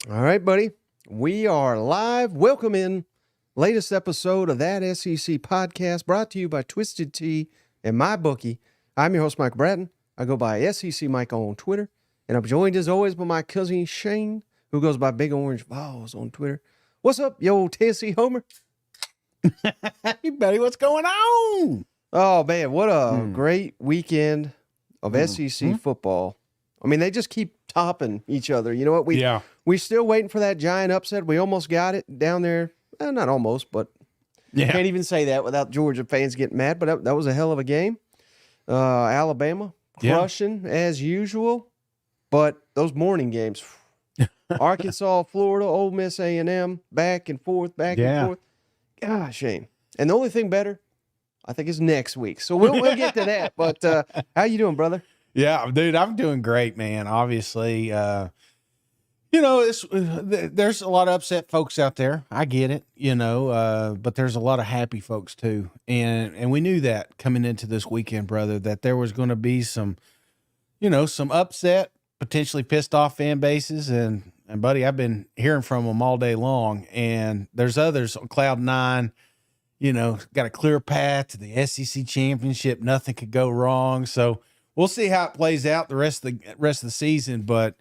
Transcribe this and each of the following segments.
All right, buddy. We are live. Welcome in. Latest episode of That SEC podcast brought to you by Twisted Tea and MyBookie. I'm your host, Mike Bratton. I go by SEC Mike on Twitter. And I'm joined as always by my cousin Shane, who goes by Big Orange Vols on Twitter. What's up, you old Tennessee homer? Hey, buddy, what's going on? Oh, man, what a great weekend of SEC football. I mean, they just keep topping each other. You know what? We're still waiting for that giant upset. We almost got it down there. Not almost, but can't even say that without Georgia fans getting mad. But that was a hell of a game. Alabama crushing as usual. But those morning games, Arkansas, Florida, Ole Miss, A&M, back and forth. Gosh, Shane. And the only thing better, I think, is next week. So we'll get to that. But how you doing, brother? Yeah, dude, I'm doing great, man. Obviously, there's a lot of upset folks out there. I get it, but there's a lot of happy folks too. And we knew that coming into this weekend, brother, that there was going to be some upset, potentially pissed off fan bases. And buddy, I've been hearing from them all day long. And there's others on cloud nine, got a clear path to the SEC championship. Nothing could go wrong. So we'll see how it plays out the rest of the season. But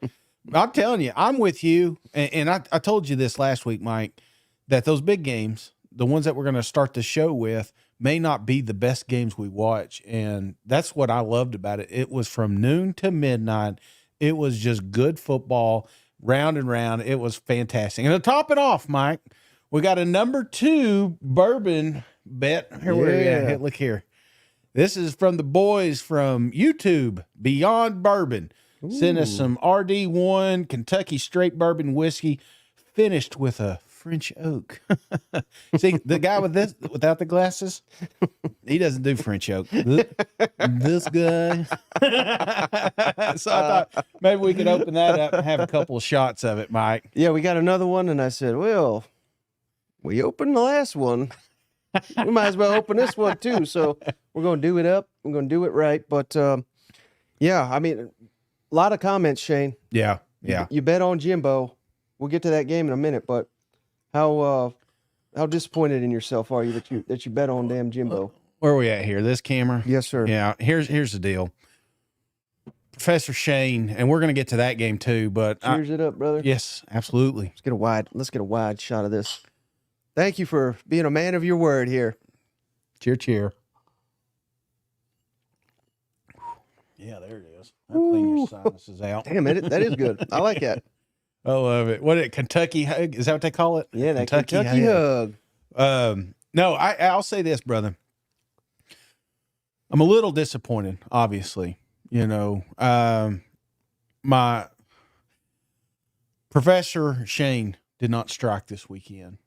I'm telling you, I'm with you. And I told you this last week, Mike, that those big games, the ones that we're going to start the show with, may not be the best games we watch. And that's what I loved about it. It was from noon to midnight. It was just good football, round and round. It was fantastic. And to top it off, Mike, we got a number 2 bourbon bet. Here, look here. This is from the boys from YouTube, Beyond Bourbon. Sent us some RD1 Kentucky straight bourbon whiskey, finished with a French oak. See, the guy without the glasses, he doesn't do French oak. This guy. So I thought maybe we could open that up and have a couple of shots of it, Mike. Yeah, we got another one, and I said, well, we opened the last one. We might as well open this one too. So we're going to do it up. We're going to do it right. But I mean, a lot of comments, Shane. Yeah. You bet on Jimbo. We'll get to that game in a minute. But how disappointed in yourself are you that you bet on damn Jimbo? Where are we at here? This camera? Yes, sir. Yeah. Here's the deal. Professor Shane, and we're going to get to that game too. But cheers it up, brother. Yes, absolutely. Let's get a wide shot of this. Thank you for being a man of your word here. Cheer. Yeah, there it is. I'll clean your sinuses out. Damn it, that is good. I like that. I love it. What Kentucky hug? Is that what they call it? Yeah, that Kentucky hug. No, I'll say this, brother. I'm a little disappointed, obviously. My Professor Shane did not strike this weekend.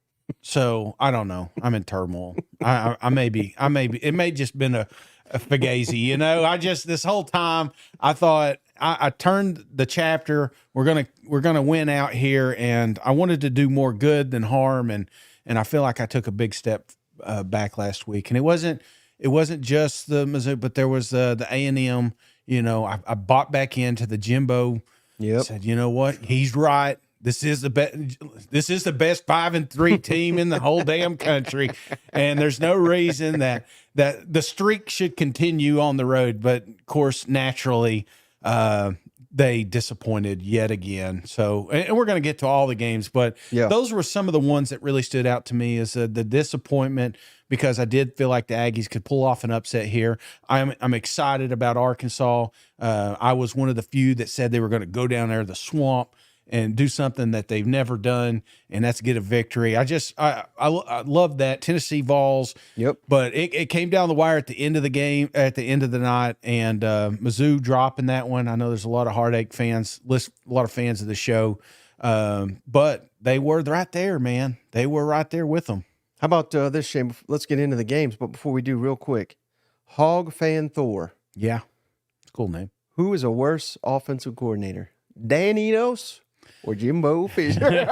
So I don't know. I'm in turmoil. I may be. It may just been a fugazi. This whole time I thought I turned the chapter. We're gonna win out here, and I wanted to do more good than harm, and I feel like I took a big step back last week. And it wasn't just the Mizzou, but there was the A&M. I bought back into the Jimbo. Yep. Said, you know what? He's right. This is the best 5-3 team in the whole damn country, and there's no reason that the streak should continue on the road. But of course, naturally, they disappointed yet again. So, and we're going to get to all the games, but those were some of the ones that really stood out to me as the disappointment, because I did feel like the Aggies could pull off an upset here. I'm excited about Arkansas. I was one of the few that said they were going to go down there to the swamp and do something that they've never done, and that's get a victory. I love that. Tennessee Vols. Yep. But it came down the wire at the end of the game, at the end of the night, and Mizzou dropping that one. I know there's a lot of heartache fans, a lot of fans of the show, but they were right there, man. They were right there with them. How about this, Shane? Let's get into the games, but before we do, real quick, Hog Fan Thor. Yeah, it's a cool name. Who is a worse offensive coordinator, Dan Enos or Jimbo Fisher?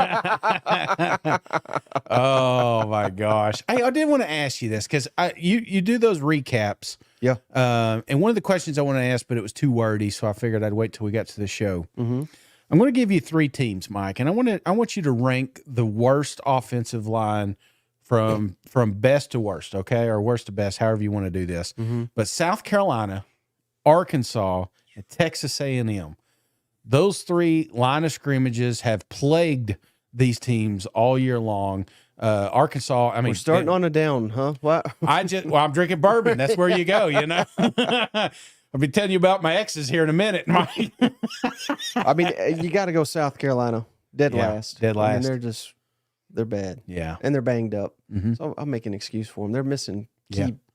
Oh my gosh! I did want to ask you this, because you do those recaps, yeah. And one of the questions I want to ask, but it was too wordy, so I figured I'd wait till we got to the show. Mm-hmm. I'm going to give you 3 teams, Mike, and I want you to rank the worst offensive line from best to worst, okay, or worst to best, however you want to do this. But South Carolina, Arkansas, and Texas A&M, those 3 line of scrimmages have plagued these teams all year long. Arkansas, I mean, we're starting on a down, huh? What? I'm drinking bourbon. That's where you go, you know. I'll be telling you about my exes here in a minute, Mike. I mean, you got to go South Carolina, dead last. Dead last. I mean, they're bad. Yeah, and they're banged up. So I'll make an excuse for them. They're missing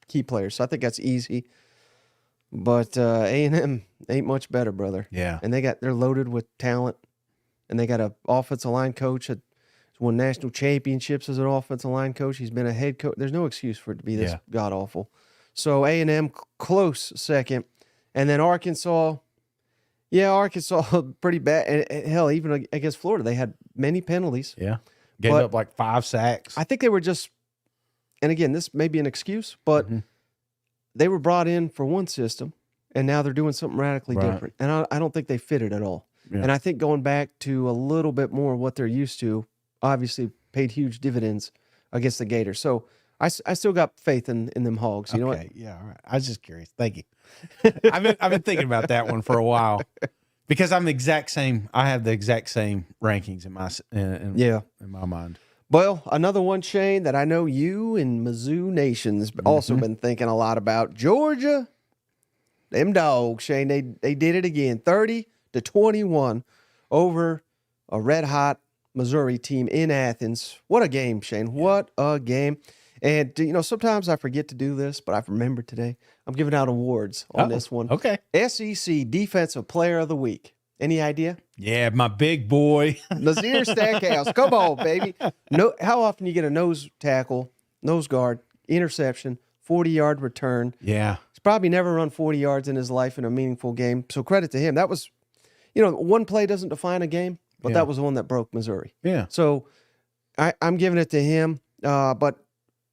key players, so I think that's easy. But A&M ain't much better, brother. Yeah, and they're loaded with talent, and they got an offensive line coach that won national championships as an offensive line coach. He's been a head coach. There's no excuse for it to be this god awful. So A&M close second, and then Arkansas. Yeah, Arkansas pretty bad. And hell, even against Florida, they had many penalties. Yeah, gave up like 5 sacks. I think they were just, and again, this may be an excuse, but they were brought in for one system, and now they're doing something radically different. And I don't think they fit it at all. Yeah. And I think going back to a little bit more of what they're used to obviously paid huge dividends against the Gators. So I still got faith in them Hogs. You know what? Yeah, all right. I was just curious. Thank you. I've been thinking about that one for a while because I'm the exact same. I have the exact same rankings in my mind. Well, another one, Shane, that I know you and Mizzou Nation's also been thinking a lot about. Georgia, them dogs, Shane. They did it again, 30-21 over a red hot Missouri team in Athens. What a game, Shane! What a game! And sometimes I forget to do this, but I've remembered today. I'm giving out awards on this one. Okay. SEC Defensive Player of the Week. Any idea? Yeah, my big boy. Nazir Stackhouse. Come on, baby. No, how often you get a nose tackle, nose guard, interception, 40-yard return? Yeah. He's probably never run 40 yards in his life in a meaningful game. So credit to him. That was, one play doesn't define a game, but that was the one that broke Missouri. Yeah. So I'm giving it to him. But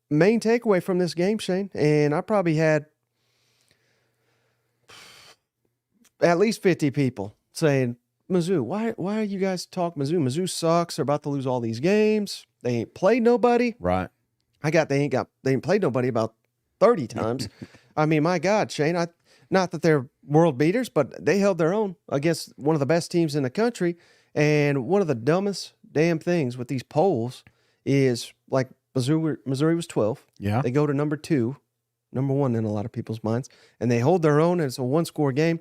main takeaway from this game, Shane, and I probably had at least 50 people saying, Mizzou, why are you guys talking Mizzou? Mizzou sucks. They're about to lose all these games. They ain't played nobody. Right. They ain't played nobody about 30 times. I mean, my God, Shane, not that they're world beaters, but they held their own against one of the best teams in the country. And one of the dumbest damn things with these polls is like Missouri was 12. Yeah. They go to number 2, number 1 in a lot of people's minds, and they hold their own, and it's a 1-score game.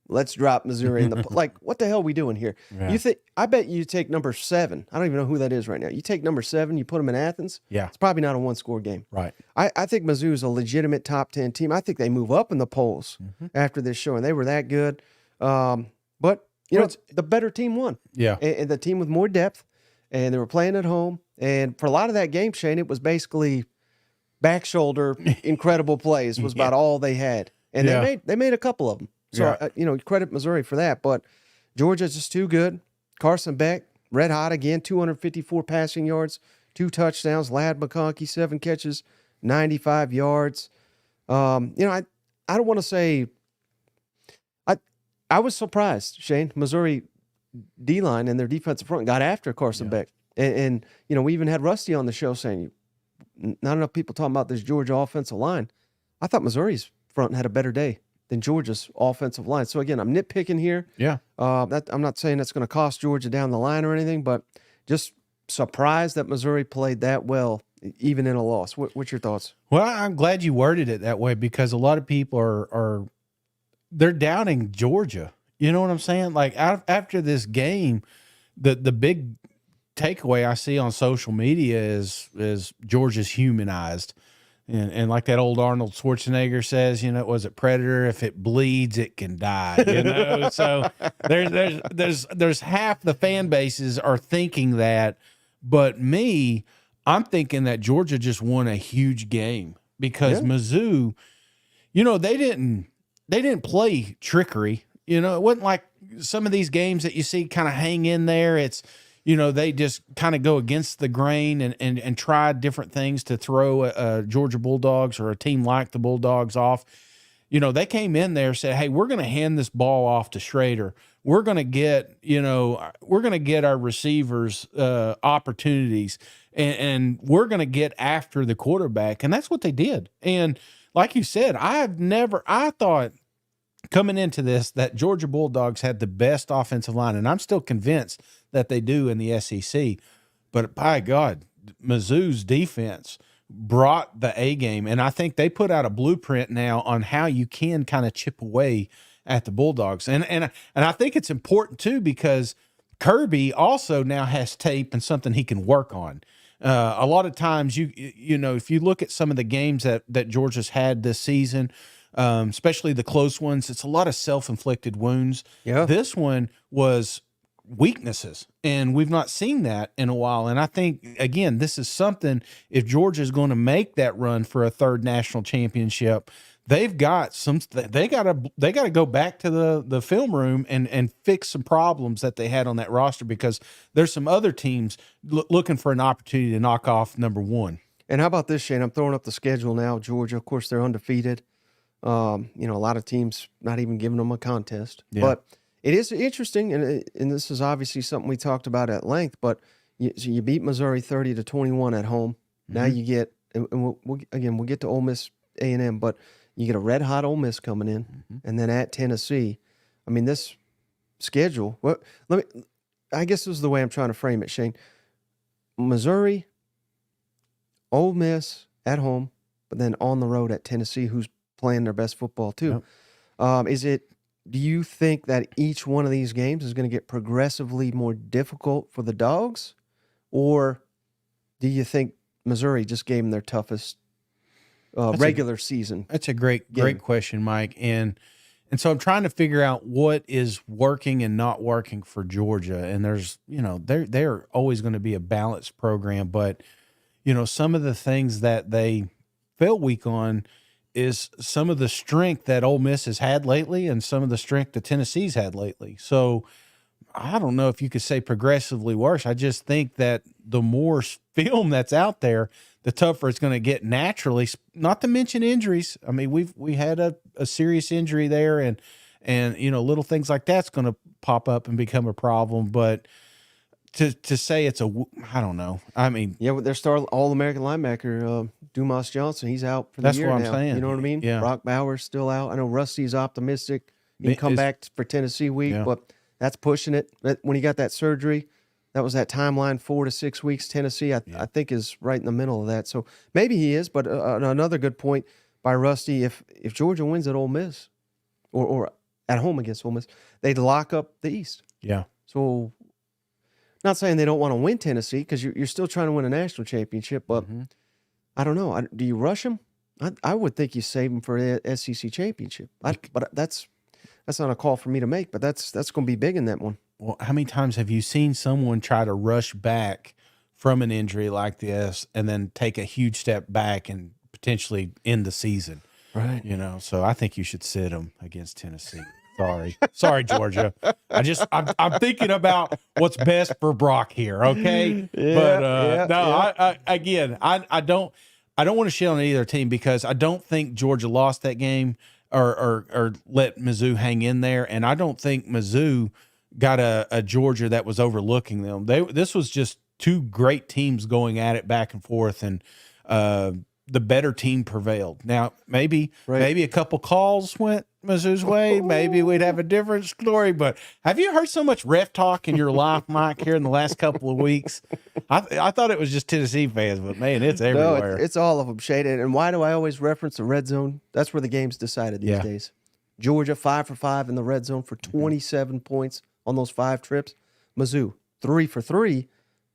Let's drop Missouri in the like. What the hell are we doing here? Yeah. I bet you take number 7. I don't even know who that is right now. You take number 7, you put them in Athens. Yeah, it's probably not a 1-score game. Right. I think Mizzou is a legitimate top 10 team. I think they move up in the polls after this show, and they were that good. But the better team won. Yeah, and the team with more depth, and they were playing at home. And for a lot of that game, Shane, it was basically back shoulder incredible plays was about all they had, and they made a couple of them. So credit Missouri for that. But Georgia's just too good. Carson Beck, red hot again, 254 passing yards, 2 touchdowns. Ladd McConkey, 7 catches, 95 yards. I don't want to say. I was surprised, Shane. Missouri D-line and their defensive front got after Carson Beck. And we even had Rusty on the show saying not enough people talking about this Georgia offensive line. I thought Missouri's front had a better day than Georgia's offensive line. So, again, I'm nitpicking here. Yeah. I'm not saying that's going to cost Georgia down the line or anything, but just surprised that Missouri played that well, even in a loss. What's your thoughts? Well, I'm glad you worded it that way because a lot of people they're doubting Georgia. You know what I'm saying? Like, after this game, the big takeaway I see on social media is Georgia's humanized. And like that old Arnold Schwarzenegger says, was it Predator? If it bleeds, it can die. So there's half the fan bases are thinking that, but I'm thinking that Georgia just won a huge game because Mizzou, they didn't play trickery. It wasn't like some of these games that you see kind of hang in there. It's they just kind of go against the grain and try different things to throw Georgia Bulldogs or a team like the Bulldogs off. They came in there and said, hey, we're going to hand this ball off to Schrader. we're going to get, our receivers opportunities, and we're going to get after the quarterback. And that's what they did. And like you said, I thought coming into this that Georgia Bulldogs had the best offensive line, and I'm still convinced that they do in the SEC. But by God, Mizzou's defense brought the A game, and I think they put out a blueprint now on how you can kind of chip away at the Bulldogs. And I think it's important too, because Kirby also now has tape and something he can work on. A lot of times, if you look at some of the games that Georgia's had this season, especially the close ones, it's a lot of self-inflicted wounds. Yeah. This one was weaknesses, and we've not seen that in a while. And I think, again, this is something, if Georgia's going to make that run for a third national championship, they got to go back to the film room and fix some problems that they had on that roster, because there's some other teams looking for an opportunity to knock off number one. And how about this, Shane? I'm throwing up the schedule now. Georgia, of course, they're undefeated. A lot of teams not even giving them a contest. Yeah. But it is interesting, and this is obviously something we talked about at length, but you beat Missouri 30-21 at home. Mm-hmm. Now you get, and we'll get to Ole Miss A&M, but you get a red-hot Ole Miss coming in, mm-hmm. and then at Tennessee. I mean, this schedule, I guess this is the way I'm trying to frame it, Shane. Missouri, Ole Miss at home, but then on the road at Tennessee, who's playing their best football too. Yep. Do you think that each one of these games is going to get progressively more difficult for the Dogs, or do you think Missouri just gave them their toughest regular season? That's a great question, Mike. And so I'm trying to figure out what is working and not working for Georgia. And there's, they're always going to be a balanced program, but some of the things that they felt weak on is some of the strength that Ole Miss has had lately and some of the strength that Tennessee's had lately. So I don't know if you could say progressively worse. I just think that the more film that's out there, the tougher it's going to get naturally, not to mention injuries. I mean, we had a serious injury there, and little things like that's going to pop up and become a problem. But to say it's I don't know. I mean, yeah, their star All-American linebacker, Dumas Johnson, he's out for the year now. That's what I'm saying. You know what I mean? Yeah. Brock Bowers still out. I know Rusty's optimistic. He can come back for Tennessee week, but that's pushing it. When he got that surgery, that was that timeline, 4 to 6 weeks. Tennessee, I think, is right in the middle of that. So maybe he is, but another good point by Rusty, if Georgia wins at Ole Miss or at home against Ole Miss, they'd lock up the East. Yeah. So not saying they don't want to win Tennessee, because you're still trying to win a national championship, but I don't know. Do you rush them? I would think you save them for the SEC championship. But that's not a call for me to make, but that's going to be big in that one. Well, how many times have you seen someone try to rush back from an injury like this and then take a huge step back and potentially end the season? Right. So I think you should sit them against Tennessee. Sorry, Georgia. I'm thinking about what's best for Brock here. Okay. I don't want to shit on either team, because I don't think Georgia lost that game or let Mizzou hang in there. And I don't think Mizzou got a Georgia that was overlooking them. This was just two great teams going at it back and forth, and the better team prevailed. Now, maybe a couple calls went Mizzou's way. Maybe we'd have a different story. But have you heard so much ref talk in your life, Mike, here in the last couple of weeks? I thought it was just Tennessee fans, but man, it's everywhere. No, it's all of them, Shade. And why do I always reference the red zone? That's where the game's decided these days. Georgia 5 for 5 in the red zone for 27 points on those 5 trips. Mizzou 3 for 3,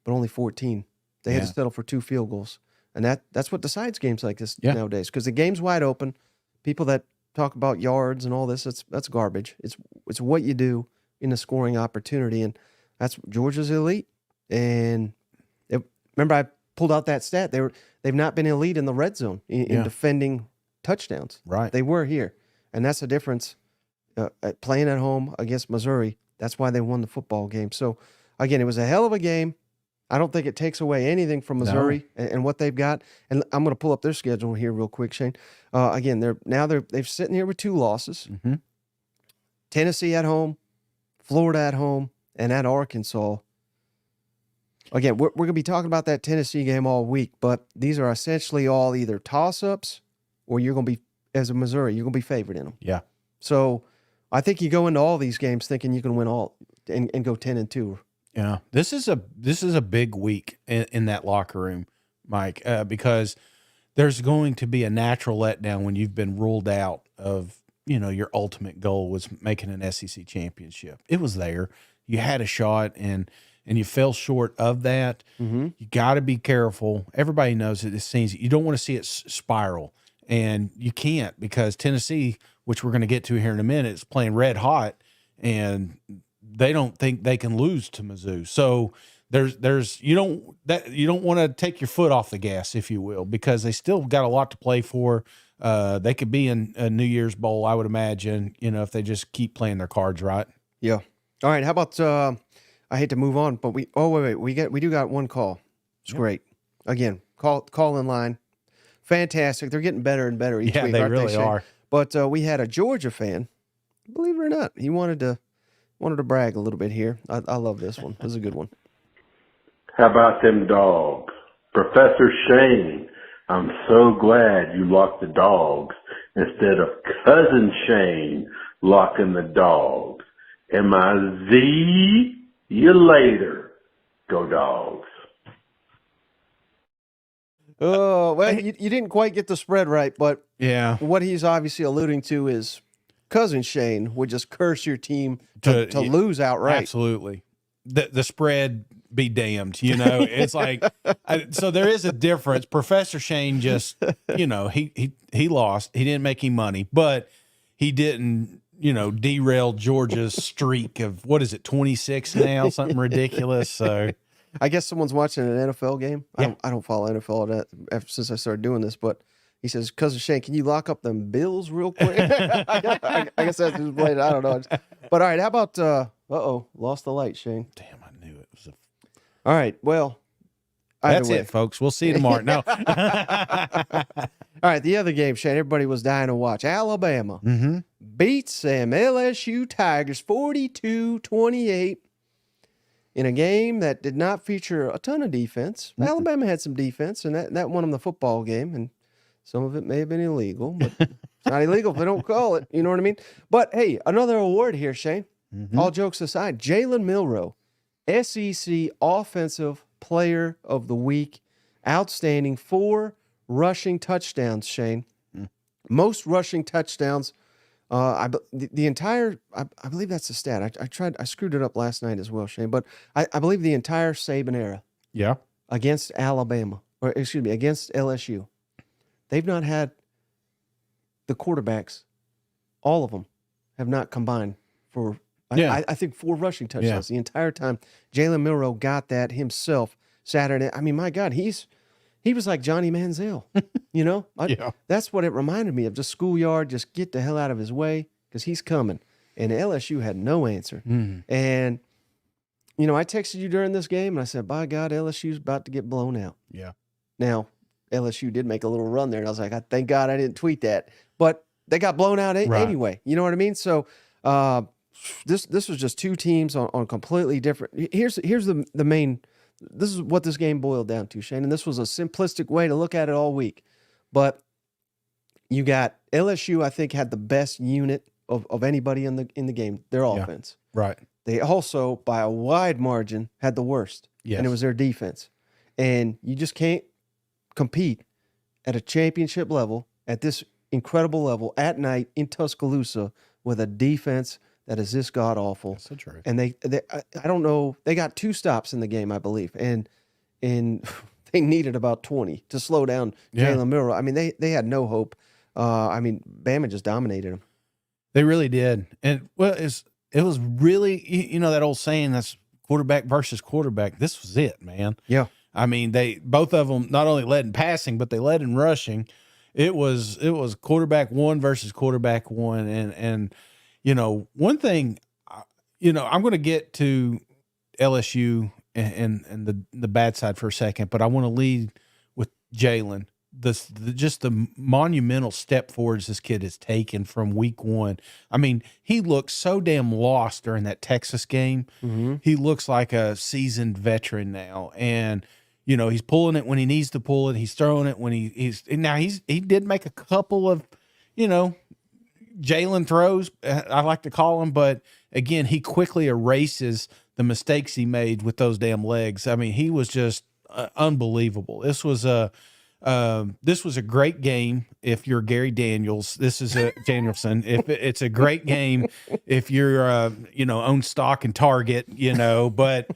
but only 14. They had to settle for 2 field goals. And that's what decides games like this nowadays, because the game's wide open. People that talk about yards and all this, that's garbage. It's what you do in the scoring opportunity, and that's Georgia's elite. And remember, I pulled out that stat. They've not been elite in the red zone in defending touchdowns. Right. They were here, and that's the difference. Playing at home against Missouri, that's why they won the football game. So again, it was a hell of a game. I don't think it takes away anything from Missouri and what they've got. And I'm going to pull up their schedule here real quick, Shane. Again, they've sitting here with 2 losses. Mm-hmm. Tennessee at home, Florida at home, and at Arkansas. Again, we're going to be talking about that Tennessee game all week, but these are essentially all either toss-ups or you're going to be, as a Missouri, you're going to be favored in them. Yeah. So I think you go into all these games thinking you can win all and go 10-2. Yeah. This is a big week in that locker room, Mike, because there's going to be a natural letdown when you've been ruled out of, your ultimate goal was making an SEC championship. It was there. You had a shot and you fell short of that. Mm-hmm. You got to be careful. Everybody knows that this seems you don't want to see it spiral, and you can't because Tennessee, which we're going to get to here in a minute, is playing red hot, and they don't think they can lose to Mizzou. So there's you don't want to take your foot off the gas, if you will, because they still got a lot to play for. They could be in a New Year's Bowl, I would imagine, if they just keep playing their cards right. Yeah. All right. How about I hate to move on, but we do got one call. It's great. Again, call in line. Fantastic. They're getting better and better each week. Yeah, they really are. But we had a Georgia fan, believe it or not, he wanted to brag a little bit here. I love this one. This is a good one. How about them dogs? Professor Shane, I'm so glad you locked the dogs instead of Cousin Shane locking the dogs. M-I-Z you later. Go Dogs. Oh, well, you didn't quite get the spread right, but yeah, what he's obviously alluding to is Cousin Shane would just curse your team to lose outright. Absolutely. The spread be damned, it's like, so there is a difference. Professor Shane just, he lost. He didn't make any money, but he didn't, derail Georgia's streak of, 26 now, something ridiculous. So I guess someone's watching an NFL game. Yeah. I don't follow NFL since I started doing this, but he says, Cousin Shane, can you lock up them Bills real quick? I guess that's who's playing. I don't know. But all right, how about, lost the light, Shane. Damn, I knew it was a... All right, well, that's it, folks. We'll see you tomorrow. No. All right, the other game, Shane, everybody was dying to watch. Alabama beats them LSU Tigers 42-28 in a game that did not feature a ton of defense. Alabama had some defense, and that won them the football game, and some of it may have been illegal, but it's not illegal if they don't call it. You know what I mean? But, hey, another award here, Shane. All jokes aside, Jalen Milroe, SEC Offensive Player of the Week, outstanding 4 rushing touchdowns, Shane. Most rushing touchdowns. I believe that's the stat. I screwed it up last night as well, Shane, but I believe the entire Saban era. Yeah. Against Alabama, against LSU. They've not had the quarterbacks, all of them have not combined for, I think, 4 rushing touchdowns the entire time. Jalen Milroe got that himself Saturday. I mean, my God, he was like Johnny Manziel, That's what it reminded me of, just schoolyard, just get the hell out of his way because he's coming. And LSU had no answer. And, I texted you during this game and I said, by God, LSU's about to get blown out. Yeah. Now, LSU did make a little run there, and I was like, thank God I didn't tweet that. But they got blown out anyway. You know what I mean? So this was just 2 teams on completely different. Here's the main. This is what this game boiled down to, Shane, and this was a simplistic way to look at it all week. But you got LSU, I think, had the best unit of anybody in the game, their offense. Right. They also, by a wide margin, had the worst. Yes. And it was their defense. And you just can't compete at a championship level, at this incredible level, at night in Tuscaloosa with a defense that is this god-awful. That's so true. And they I don't know, they got 2 stops in the game, I believe, and they needed about 20 to slow down Jalen Milroe. I mean, they had no hope. Bama just dominated them. They really did. And, well, it was really, that old saying, that's quarterback versus quarterback. This was it, man. Yeah. I mean, both of them not only led in passing, but they led in rushing. It was quarterback 1 versus quarterback 1. And one thing, I'm going to get to LSU and the bad side for a second, but I want to lead with Jalen just the monumental step forwards this kid has taken from week one. I mean, he looked so damn lost during that Texas game. Mm-hmm. He looks like a seasoned veteran now, and he's pulling it when he needs to pull it. He's throwing it when he did make a couple of Jalen throws, I like to call them, but again, he quickly erases the mistakes he made with those damn legs. I mean, he was just unbelievable. This was a great game if you're Gary Daniels. This is a Danielson. If it's a great game if you're own stock and Target, but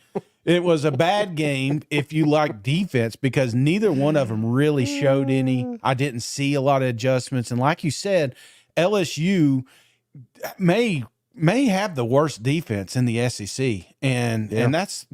it was a bad game if you like defense, because neither one of them really showed any. I didn't see a lot of adjustments, and like you said, LSU may have the worst defense in the SEC, and that's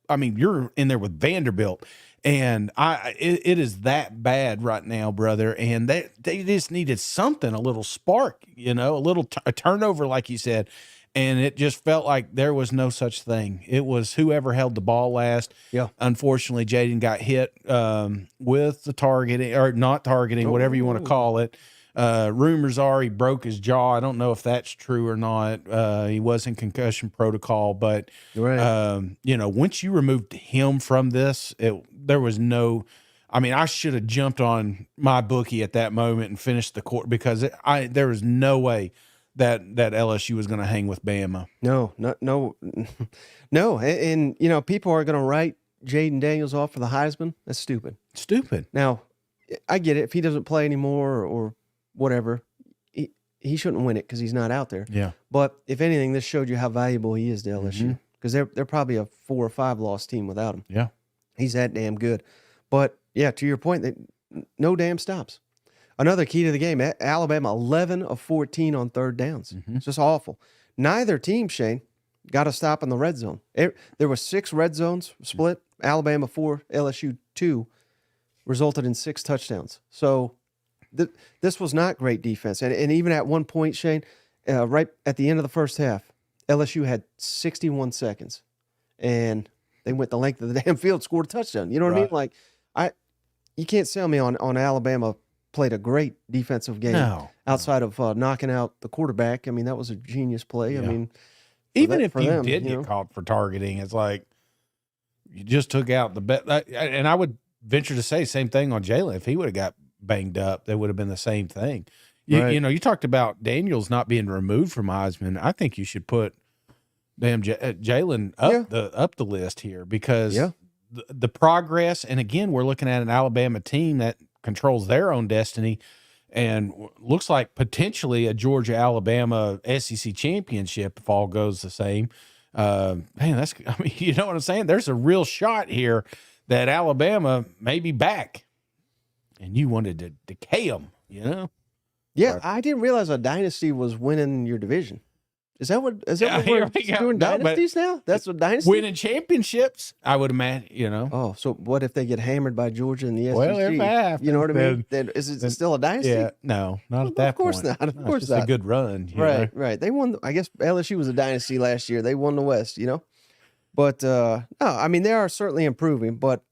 I mean, you're in there with Vanderbilt, and it is that bad right now, brother. And they just needed something, a little spark, a little a turnover, like you said, and it just felt like there was no such thing. It was whoever held the ball last. Yeah. Unfortunately, Jaden got hit with the targeting or not targeting, whatever you want to call it. Rumors are he broke his jaw. I don't know if that's true or not. He was in concussion protocol, but once you removed him from this, there was no. I mean, I should have jumped on my bookie at that moment and finished the court, because there was no way that LSU was going to hang with Bama. No. And people are going to write Jaden Daniels off for the Heisman. That's stupid. Now, I get it. If he doesn't play anymore or whatever, he shouldn't win it because he's not out there. Yeah. But if anything, this showed you how valuable he is to LSU, because they're probably a 4 or 5 loss team without him. Yeah. He's that damn good. But yeah, to your point, no damn stops. Another key to the game, Alabama 11 of 14 on third downs. It's just awful. Neither team, Shane, got a stop in the red zone. There were 6 red zones split. Alabama 4, LSU 2, resulted in 6 touchdowns. So this was not great defense. And even at one point, Shane, right at the end of the first half, LSU had 61 seconds. And they went the length of the damn field, scored a touchdown. You know what I mean? Like, you can't sell me on Alabama played a great defensive game outside of knocking out the quarterback. I mean, that was a genius play. Yeah. I mean, even if you did get caught for targeting, it's like you just took out the bet. And I would venture to say same thing on Jalen. If he would have got banged up, that would have been the same thing. You talked about Daniels not being removed from Heisman. I think you should put Jalen up the list here, because the progress, and again, we're looking at an Alabama team that controls their own destiny and looks like potentially a Georgia-Alabama SEC championship if all goes the same. You know what I'm saying? There's a real shot here that Alabama may be back, and you wanted to decay them, Yeah, I didn't realize a dynasty was winning your division. Is that what we're doing, dynasties now? That's what dynasty? Winning championships, I would imagine, Oh, so what if they get hammered by Georgia in the SEC? Well, if happens, you know what I mean? Then is it still a dynasty? Yeah, no, not at that point. Of course not. Of course it's not. a good run. Right. They won. I guess LSU was a dynasty last year. They won the West, But, no, I mean, they are certainly improving, but.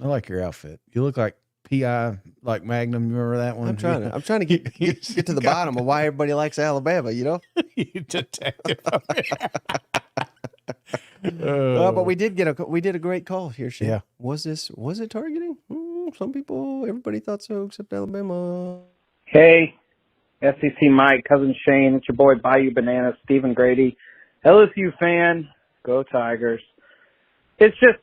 I like your outfit. You look like P.I. like Magnum. You remember that one? I'm trying to get to the bottom of why everybody likes Alabama, You detective. But we did a great call here, Shane. Yeah. Was it targeting? Everybody thought so, except Alabama. Hey, SEC Mike, Cousin Shane, it's your boy Bayou Bananas, Stephen Grady, LSU fan, go Tigers. It's just,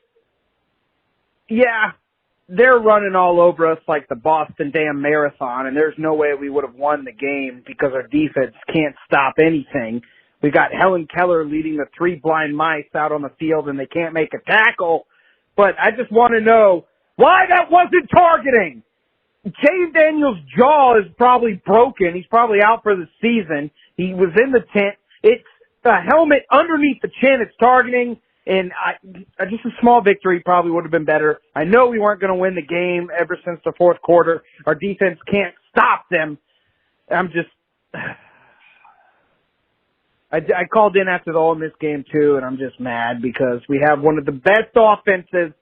they're running all over us like the Boston damn marathon, and there's no way we would have won the game because our defense can't stop anything. We got Helen Keller leading the 3 blind mice out on the field, and they can't make a tackle. But I just want to know why that wasn't targeting. Jaden Daniels' jaw is probably broken. He's probably out for the season. He was in the tent. It's the helmet underneath the chin. It's targeting. And just a small victory probably would have been better. I know we weren't going to win the game ever since the fourth quarter. Our defense can't stop them. I called in after the Ole Miss game too, and I'm just mad because we have one of the best offenses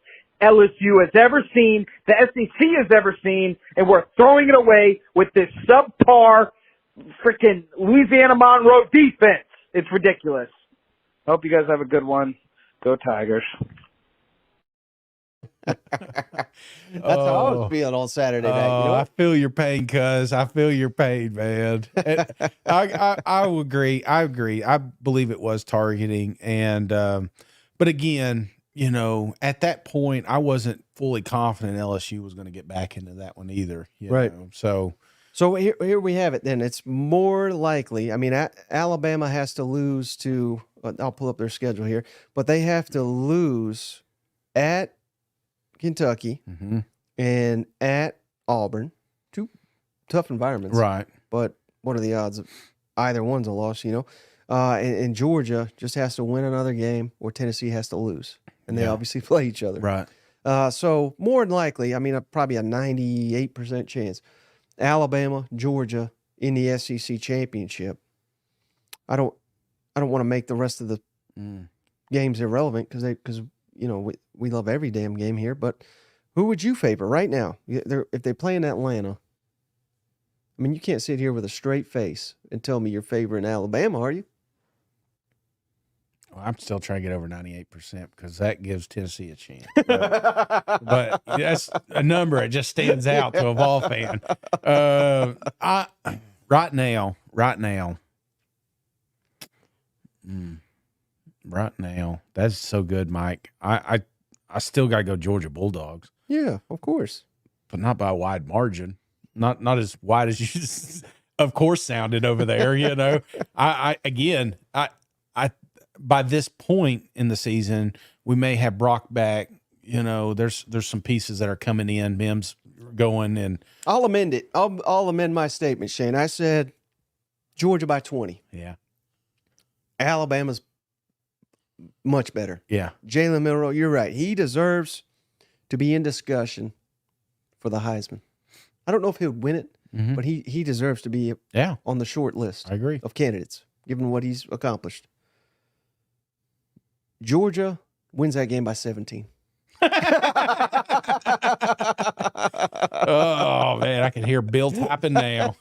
LSU has ever seen, the SEC has ever seen, and we're throwing it away with this subpar freaking Louisiana Monroe defense. It's ridiculous. Hope you guys have a good one. Go Tigers. That's how I was feeling on Saturday night. You know? I feel your pain, cuz. I feel your pain, man. I will agree. I agree. I believe it was targeting. And, but again, you know, at that point, I wasn't fully confident LSU was going to get back into that one either. You know? So here we have it then. It's more likely, I mean, Alabama has to lose to, I'll pull up their schedule here, but they have to lose at Kentucky and at Auburn. Two tough environments. Right. But what are the odds of either one's a loss, you know? And Georgia just has to win another game or Tennessee has to lose. And they obviously play each other. Right. So more than likely, I mean, probably a 98% chance. Alabama, Georgia in the SEC championship. I don't want to make the rest of the games irrelevant because you know we love every damn game here. But who would you favor right now? If they play in Atlanta, I mean, you can't sit here with a straight face and tell me you're favoring Alabama, are you? Well, I'm still trying to get over 98% because that gives Tennessee a chance. But that's a number. It just stands out to a Vol fan. Right now, that's so good, Mike. I still got to go Georgia Bulldogs. Yeah, of course. But not by a wide margin. Not as wide as you just, of course, sounded over there, you know. I by this point in the season, we may have Brock back. You know, there's some pieces that are coming in. Mims going, and I'll amend it. I'll amend my statement, Shane. I said Georgia by 20. Yeah. Alabama's much better. Yeah. Jalen Milroe, you're right. He deserves to be in discussion for the Heisman. I don't know if he'll win it, but he deserves to be on the short list I agree. of candidates, given what he's accomplished. Georgia wins that game by 17. Oh, man, I can hear Bill tapping now.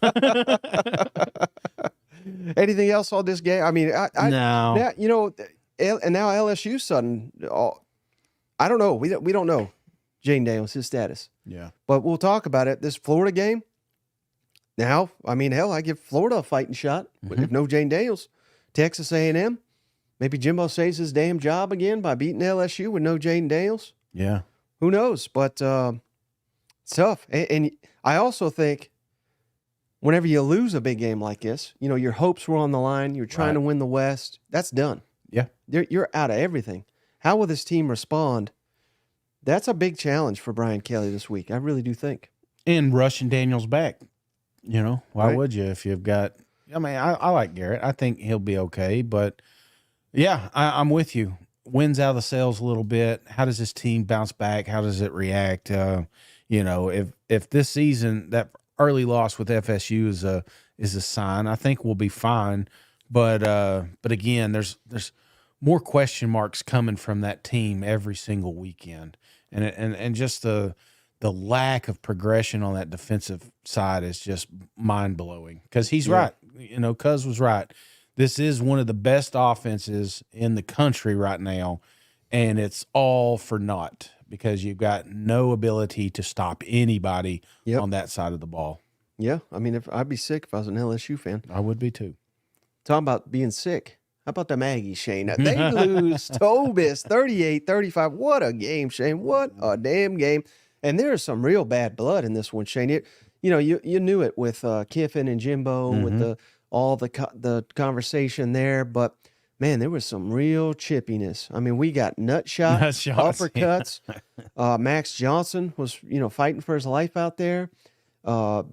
Anything else on this game? I mean, No. Now, you know, and now LSU sudden, I don't know. We don't know Jane Daniels, his status. Yeah. But we'll talk about it. This Florida game. Now, I mean, hell, I give Florida a fighting shot. If no Jane Daniels, Texas A&M. Maybe Jimbo saves his damn job again by beating LSU with no Jaden Daniels. Yeah. Who knows? But it's tough. And I also think whenever you lose a big game like this, you know, your hopes were on the line. You're trying to win the West. That's done. Yeah. You're out of everything. How will this team respond? That's a big challenge for Brian Kelly this week. I really do think. And rushing Daniels back. You know, why would you if you've got – I mean, I like Garrett. I think he'll be okay. But, yeah, I'm with you. Wins out of the sails a little bit. How does this team bounce back? How does it react? You know, if this season that early loss with FSU is a sign, I think we'll be fine. But again, there's more question marks coming from that team every single weekend, and just the lack of progression on that defensive side is just mind blowing. Because he's right, you know, Cuz was right. This is one of the best offenses in the country right now, and it's all for naught because you've got no ability to stop anybody on that side of the ball. Yeah, I mean, I'd be sick if I was an LSU fan. I would be too. Talking about being sick. How about the Aggies, Shane? They lose to Ole Miss 38-35. What a game, Shane. What a damn game. And there is some real bad blood in this one, Shane. You knew it with Kiffin and Jimbo, with all the conversation there. But, man, there was some real chippiness. I mean, we got nut shots, uppercuts. Yeah. Max Johnson was, fighting for his life out there.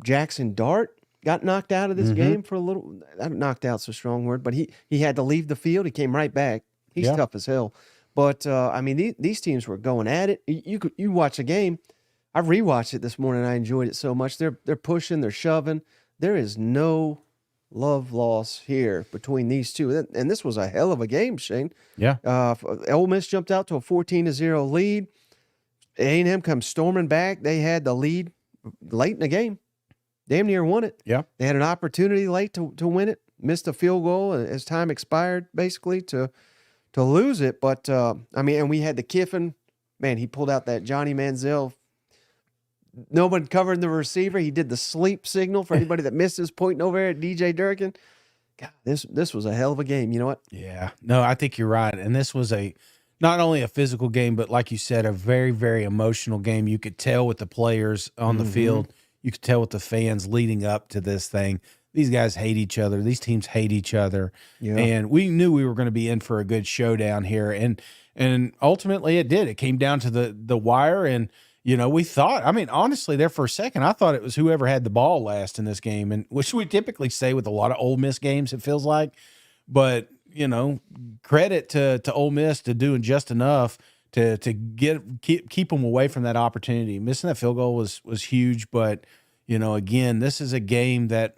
Jackson Dart got knocked out of this game for a little. Knocked out's a strong word, but he had to leave the field. He came right back. He's tough as hell. But I mean, these teams were going at it. You watch the game. I rewatched it this morning. I enjoyed it so much. They're pushing. They're shoving. There is no love loss here between these two. And this was a hell of a game, Shane. Yeah. Ole Miss jumped out to a 14-0 lead. A&M comes storming back. They had the lead late in the game. Damn near won it. Yeah. They had an opportunity late to win it. Missed a field goal as time expired, basically, to lose it. But, and we had the Kiffin. Man, he pulled out that Johnny Manziel. No one covered the receiver. He did the sleep signal for anybody that missed his pointing over at DJ Durkin. God, this was a hell of a game. You know what? Yeah. No, I think you're right. And this was not only a physical game, but like you said, a very, very emotional game. You could tell with the players on the field. You could tell with the fans leading up to this thing. These guys hate each other. These teams hate each other. Yeah. And we knew we were going to be in for a good showdown here. And ultimately it did. It came down to the wire. And, we thought, honestly, there for a second, I thought it was whoever had the ball last in this game, and which we typically say with a lot of Ole Miss games, it feels like. But, credit to Ole Miss to doing just enough to keep them away from that opportunity. Missing that field goal was huge, but again, this is a game that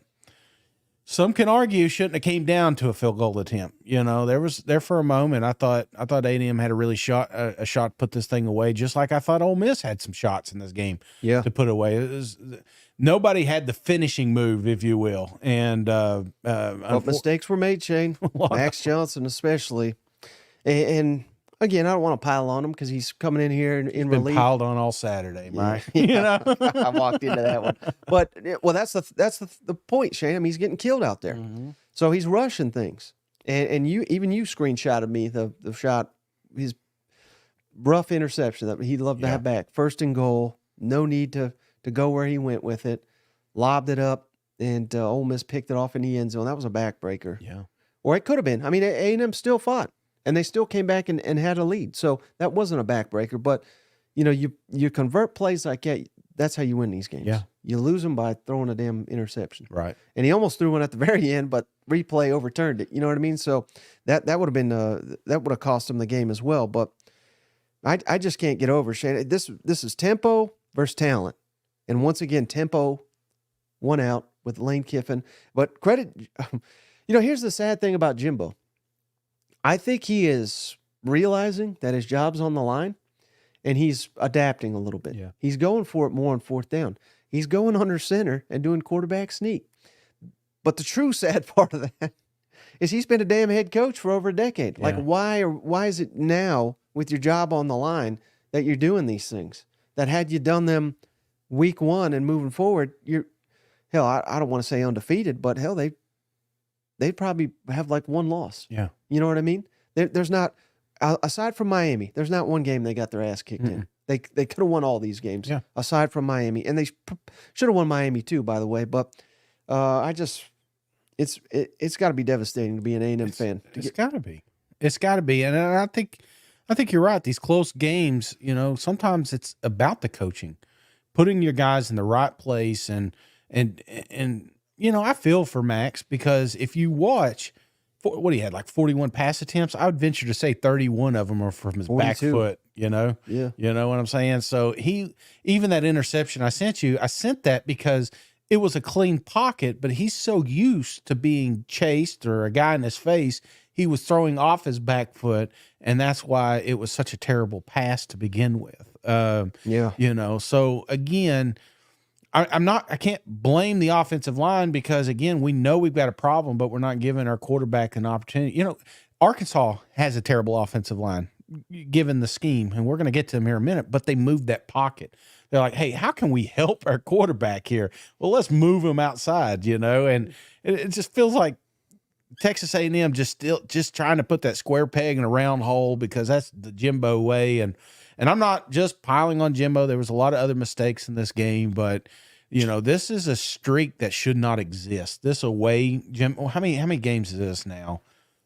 some can argue shouldn't have came down to a field goal attempt. There for a moment I thought A&M had a really shot to put this thing away, just like I thought Ole Miss had some shots in this game to put away. Nobody had the finishing move, if you will, and mistakes were made, Shane. Max Johnson especially, and again, I don't want to pile on him because he's coming in here in relief. Piled on all Saturday, Mike. I walked into that one, but that's the point, Shane. I mean, he's getting killed out there, so he's rushing things. And you screenshotted me the shot, his rough interception that he'd love to have back. First and goal, no need to go where he went with it, lobbed it up, and Ole Miss picked it off in the end zone. That was a backbreaker. Yeah, or it could have been. I mean, A&M still fought. And they still came back and had a lead. So that wasn't a backbreaker. But, you convert plays like that, that's how you win these games. Yeah. You lose them by throwing a damn interception. Right. And he almost threw one at the very end, but replay overturned it. You know what I mean? So that would have been that would have cost him the game as well. But I just can't get over, Shane. This is tempo versus talent. And once again, tempo won out with Lane Kiffin. But credit, here's the sad thing about Jimbo. I think he is realizing that his job's on the line, and he's adapting a little bit. Yeah. He's going for it more on fourth down. He's going under center and doing quarterback sneak. But the true sad part of that is he's been a damn head coach for over a decade. Yeah. Like, why is it now with your job on the line that you're doing these things? That had you done them week one and moving forward, I don't want to say undefeated, but hell, they'd probably have like one loss. Yeah. You know what I mean? There's not, aside from Miami, there's not one game they got their ass kicked in. They could have won all these games aside from Miami. And they should have won Miami too, by the way. But it's got to be devastating to be an A&M fan. It's got to be. It's got to be. And I think you're right. These close games, sometimes it's about the coaching, putting your guys in the right place and I feel for Max because if you watch, what he had, like 41 pass attempts, I would venture to say 31 of them are from his 42. Back foot, Yeah. You know what I'm saying? So even that interception I sent that because it was a clean pocket, but he's so used to being chased or a guy in his face, he was throwing off his back foot, and that's why it was such a terrible pass to begin with. So again, I can't blame the offensive line because, again, we know we've got a problem, but we're not giving our quarterback an opportunity. Arkansas has a terrible offensive line given the scheme, and we're going to get to them here in a minute, but they moved that pocket. They're like, hey, how can we help our quarterback here? Well, let's move him outside, and it just feels like Texas A&M just trying to put that square peg in a round hole because that's the Jimbo way. And I'm not just piling on Jimbo. There was a lot of other mistakes in this game, but this is a streak that should not exist. This away, Jim. How many games is this now?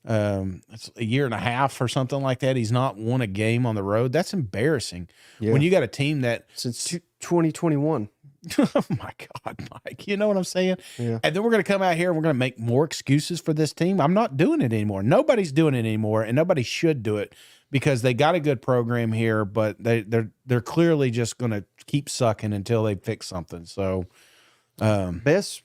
It's a year and a half or something like that. He's not won a game on the road. That's embarrassing. Yeah. When you got a team that since 2021. Oh my God, Mike. You know what I'm saying? Yeah. And then we're going to come out here and we're going to make more excuses for this team. I'm not doing it anymore. Nobody's doing it anymore, and nobody should do it because they got a good program here, but they're clearly just going to keep sucking until they fix something. So, best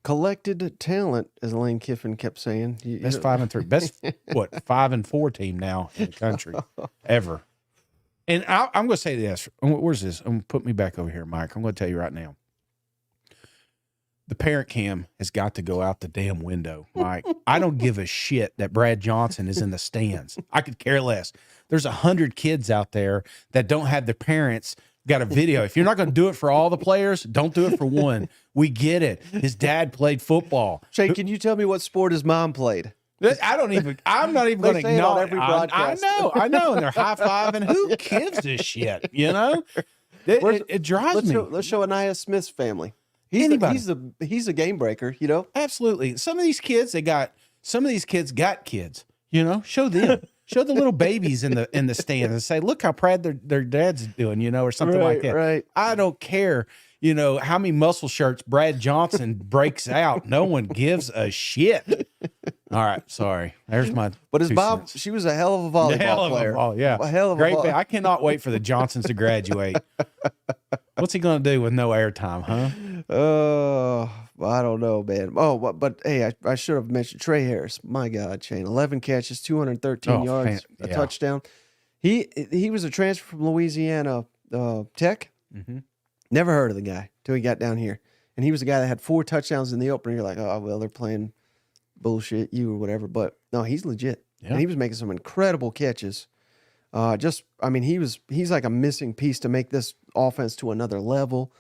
collected talent, as Lane Kiffin kept saying. Best 5-3. Best 5-4 team now in the country ever. And I'm going to say this. Where's this? Put me back over here, Mike. I'm going to tell you right now. The parent cam has got to go out the damn window, Mike. I don't give a shit that Brad Johnson is in the stands. I could care less. There's 100 kids out there that don't have their parents got a video. If you're not going to do it for all the players, don't do it for one. We get it. His dad played football. Shay, can you tell me what sport his mom played? I'm not even going to acknowledge every broadcast. I know. And they're high-fiving. Who gives a shit, you know? It drives me. Let's show Anaya Smith's family. Anybody. He's a game breaker, you know? Absolutely. Some of these kids got kids, you know? Show them. Show the little babies in the stand and say, look how proud their dad's doing, you know, or something like that. Right. I don't care, you know, how many muscle shirts Brad Johnson breaks out. No one gives a shit. All right, sorry. There's my. But his mom, she was a hell of a volleyball player. Yeah, a hell of great. a I cannot wait for the Johnsons to graduate. What's he going to do with no airtime, huh? I don't know, man. Oh, but hey, I should have mentioned Trey Harris. My God, Shane, 11 catches, 213 yards, a touchdown. He was a transfer from Louisiana Tech. Mm-hmm. Never heard of the guy till he got down here, and he was the guy that had 4 touchdowns in the opener. You're like, oh well, they're playing bullshit, you or whatever. But no, he's legit, and he was making some incredible catches. He's like a missing piece to make this offense to another level.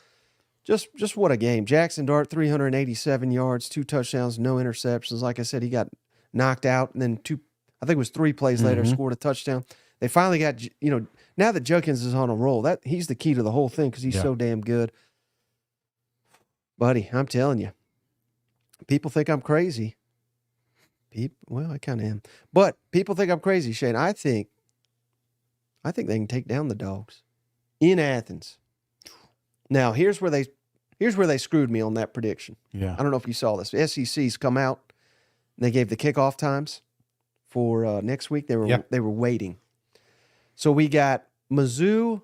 Just what a game. Jackson Dart, 387 yards, 2 touchdowns, no interceptions. Like I said, he got knocked out, and then 3 plays later, scored a touchdown. They finally got, now that Judkins is on a roll, he's the key to the whole thing because he's so damn good. Buddy, I'm telling you, people think I'm crazy. Well, I kind of am. But people think I'm crazy, Shane. I think they can take down the Dogs in Athens. Now, here's where they screwed me on that prediction. Yeah. I don't know if you saw this. The SEC's come out. And they gave the kickoff times for next week. They were waiting. So we got Mizzou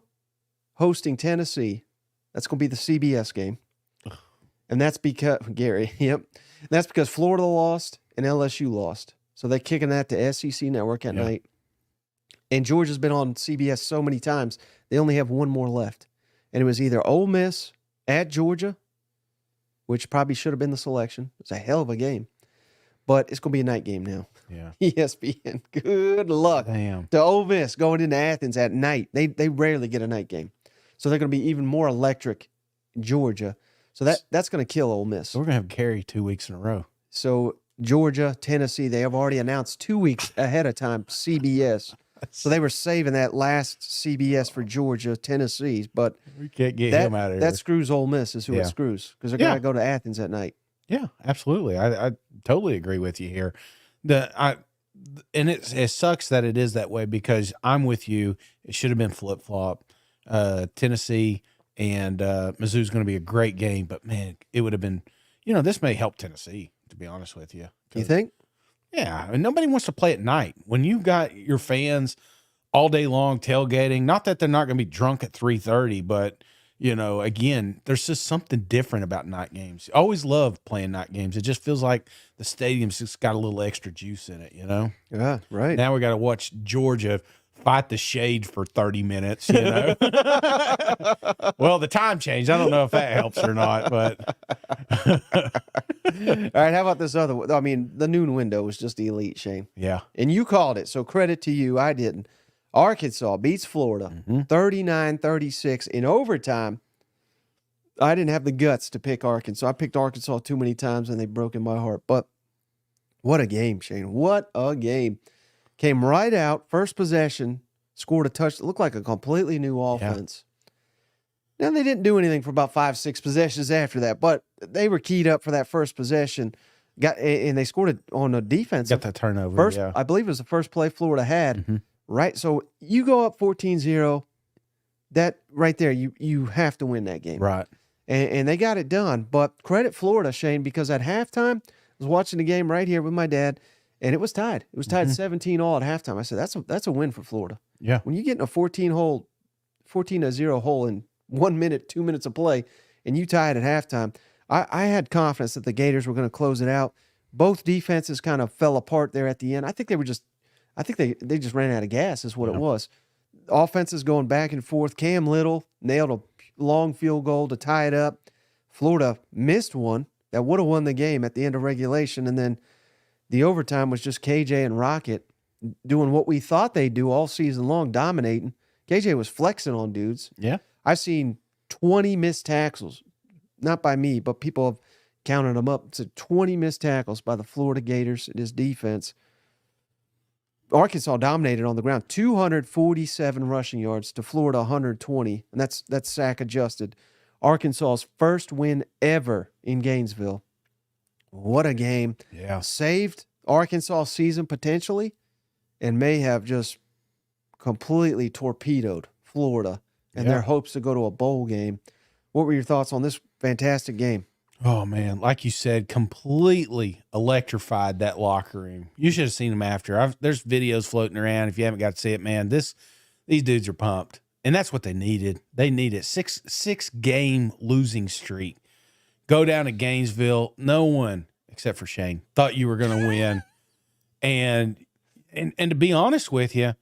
hosting Tennessee. That's going to be the CBS game. And that's because that's because Florida lost and LSU lost. So they're kicking that to SEC Network at night. And Georgia's been on CBS so many times, they only have one more left. And it was either Ole Miss at Georgia, which probably should have been the selection. It's a hell of a game. But it's going to be a night game now. Yeah. ESPN, good luck to Ole Miss going into Athens at night. They rarely get a night game. So they're going to be even more electric in Georgia. So that's going to kill Ole Miss. So we're going to have Carey 2 weeks in a row. So Georgia, Tennessee, they have already announced 2 weeks ahead of time, CBS. So they were saving that last CBS for Georgia, Tennessee. But we can't get him out of here. That screws Ole Miss is who it screws because they're going to go to Athens at night. Yeah, absolutely. I totally agree with you here. It sucks that it is that way because I'm with you. It should have been flip-flop. Tennessee and Mizzou's going to be a great game, but man, it would have been, this may help Tennessee, to be honest with you. You think? Yeah, and nobody wants to play at night. When you got your fans all day long tailgating, not that they're not going to be drunk at 3:30, but again, there's just something different about night games. I always love playing night games. It just feels like the stadium's just got a little extra juice in it, Yeah, right. Now we got to watch Georgia fight the shade for 30 minutes, Well, the time changed. I don't know if that helps or not, but. All right, how about this other one? I mean, the noon window was just elite, Shane. Yeah. And you called it, so credit to you. I didn't. Arkansas beats Florida 39-36 in overtime. I didn't have the guts to pick Arkansas. I picked Arkansas too many times, and they broke in my heart. But what a game, Shane. What a game. Came right out, first possession, scored a touch. It looked like a completely new offense. Now, they didn't do anything for about 5-6 possessions after that, but they were keyed up for that first possession. And they scored it on a defense. Got that turnover, I believe it was the first play Florida had. Right? So you go up 14-0, that right there, you have to win that game. Right. And they got it done. But credit Florida, Shane, because at halftime, I was watching the game right here with my dad, and it was tied. It was tied 17-all at halftime. I said, that's a win for Florida. Yeah. When you get in a 14-0 hole in 1 minute, 2 minutes of play, and you tie it at halftime, I had confidence that the Gators were going to close it out. Both defenses kind of fell apart there at the end. I think they just ran out of gas is what it was. offense is going back and forth. Cam Little nailed a long field goal to tie it up. Florida missed one that would have won the game at the end of regulation. And then the overtime was just KJ and Rocket doing what we thought they'd do all season long, dominating. KJ was flexing on dudes. Yeah. I've seen 20 missed tackles, not by me, but people have counted them up. It's 20 missed tackles by the Florida Gators in his defense. Arkansas dominated on the ground, 247 rushing yards to Florida 120, and that's sack adjusted. Arkansas's first win ever in Gainesville. What a game. Yeah. Saved Arkansas' season potentially and may have just completely torpedoed Florida and their hopes to go to a bowl game. What were your thoughts on this fantastic game? Oh, man. Like you said, completely electrified that locker room. You should have seen them after. There's videos floating around. If you haven't got to see it, man, these dudes are pumped. And that's what they needed. They needed six game losing streak. Go down to Gainesville. No one, except for Shane, thought you were going to win. And to be honest with you,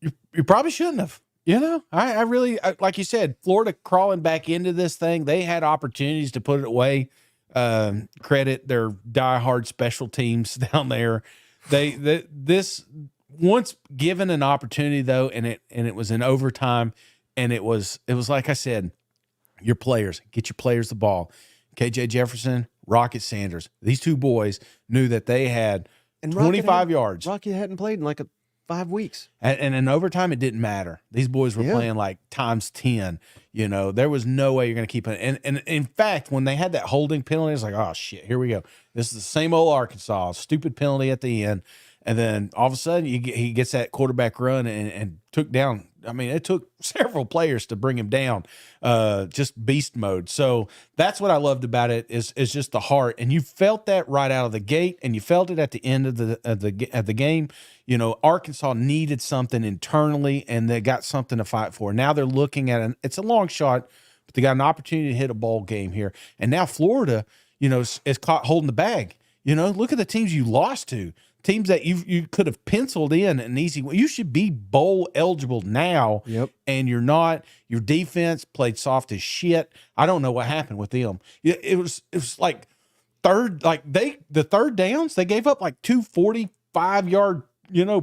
you probably shouldn't have. You know, I really, like you said, Florida crawling back into this thing. They had opportunities to put it away. Credit their diehard special teams down there. This once given an opportunity though, and it was in overtime, and it was like I said, your players, get your players the ball. KJ Jefferson, Rocket Sanders. These two boys knew that they had 25 yards. Rocket hadn't played in like 5 weeks. And in overtime, it didn't matter. These boys were playing like times 10. You know, there was no way you're going to keep it. And in fact, when they had that holding penalty, it's like, oh, shit, here we go. This is the same old Arkansas. Stupid penalty at the end. And then all of a sudden, he gets that quarterback run and took down. I mean, it took several players to bring him down, just beast mode. So that's what I loved about it is just the heart. And you felt that right out of the gate, and you felt it at the end of the game. You know, Arkansas needed something internally, and they got something to fight for. Now they're looking at it's a long shot, but they got an opportunity to hit a bowl game here. And now Florida, you know, is caught holding the bag. You know, look at the teams you lost to. Teams that you could have penciled in an easy way. You should be bowl eligible now, and you're not. Your defense played soft as shit. I don't know what happened with them. It was like the third downs, they gave up like 2 45-yard,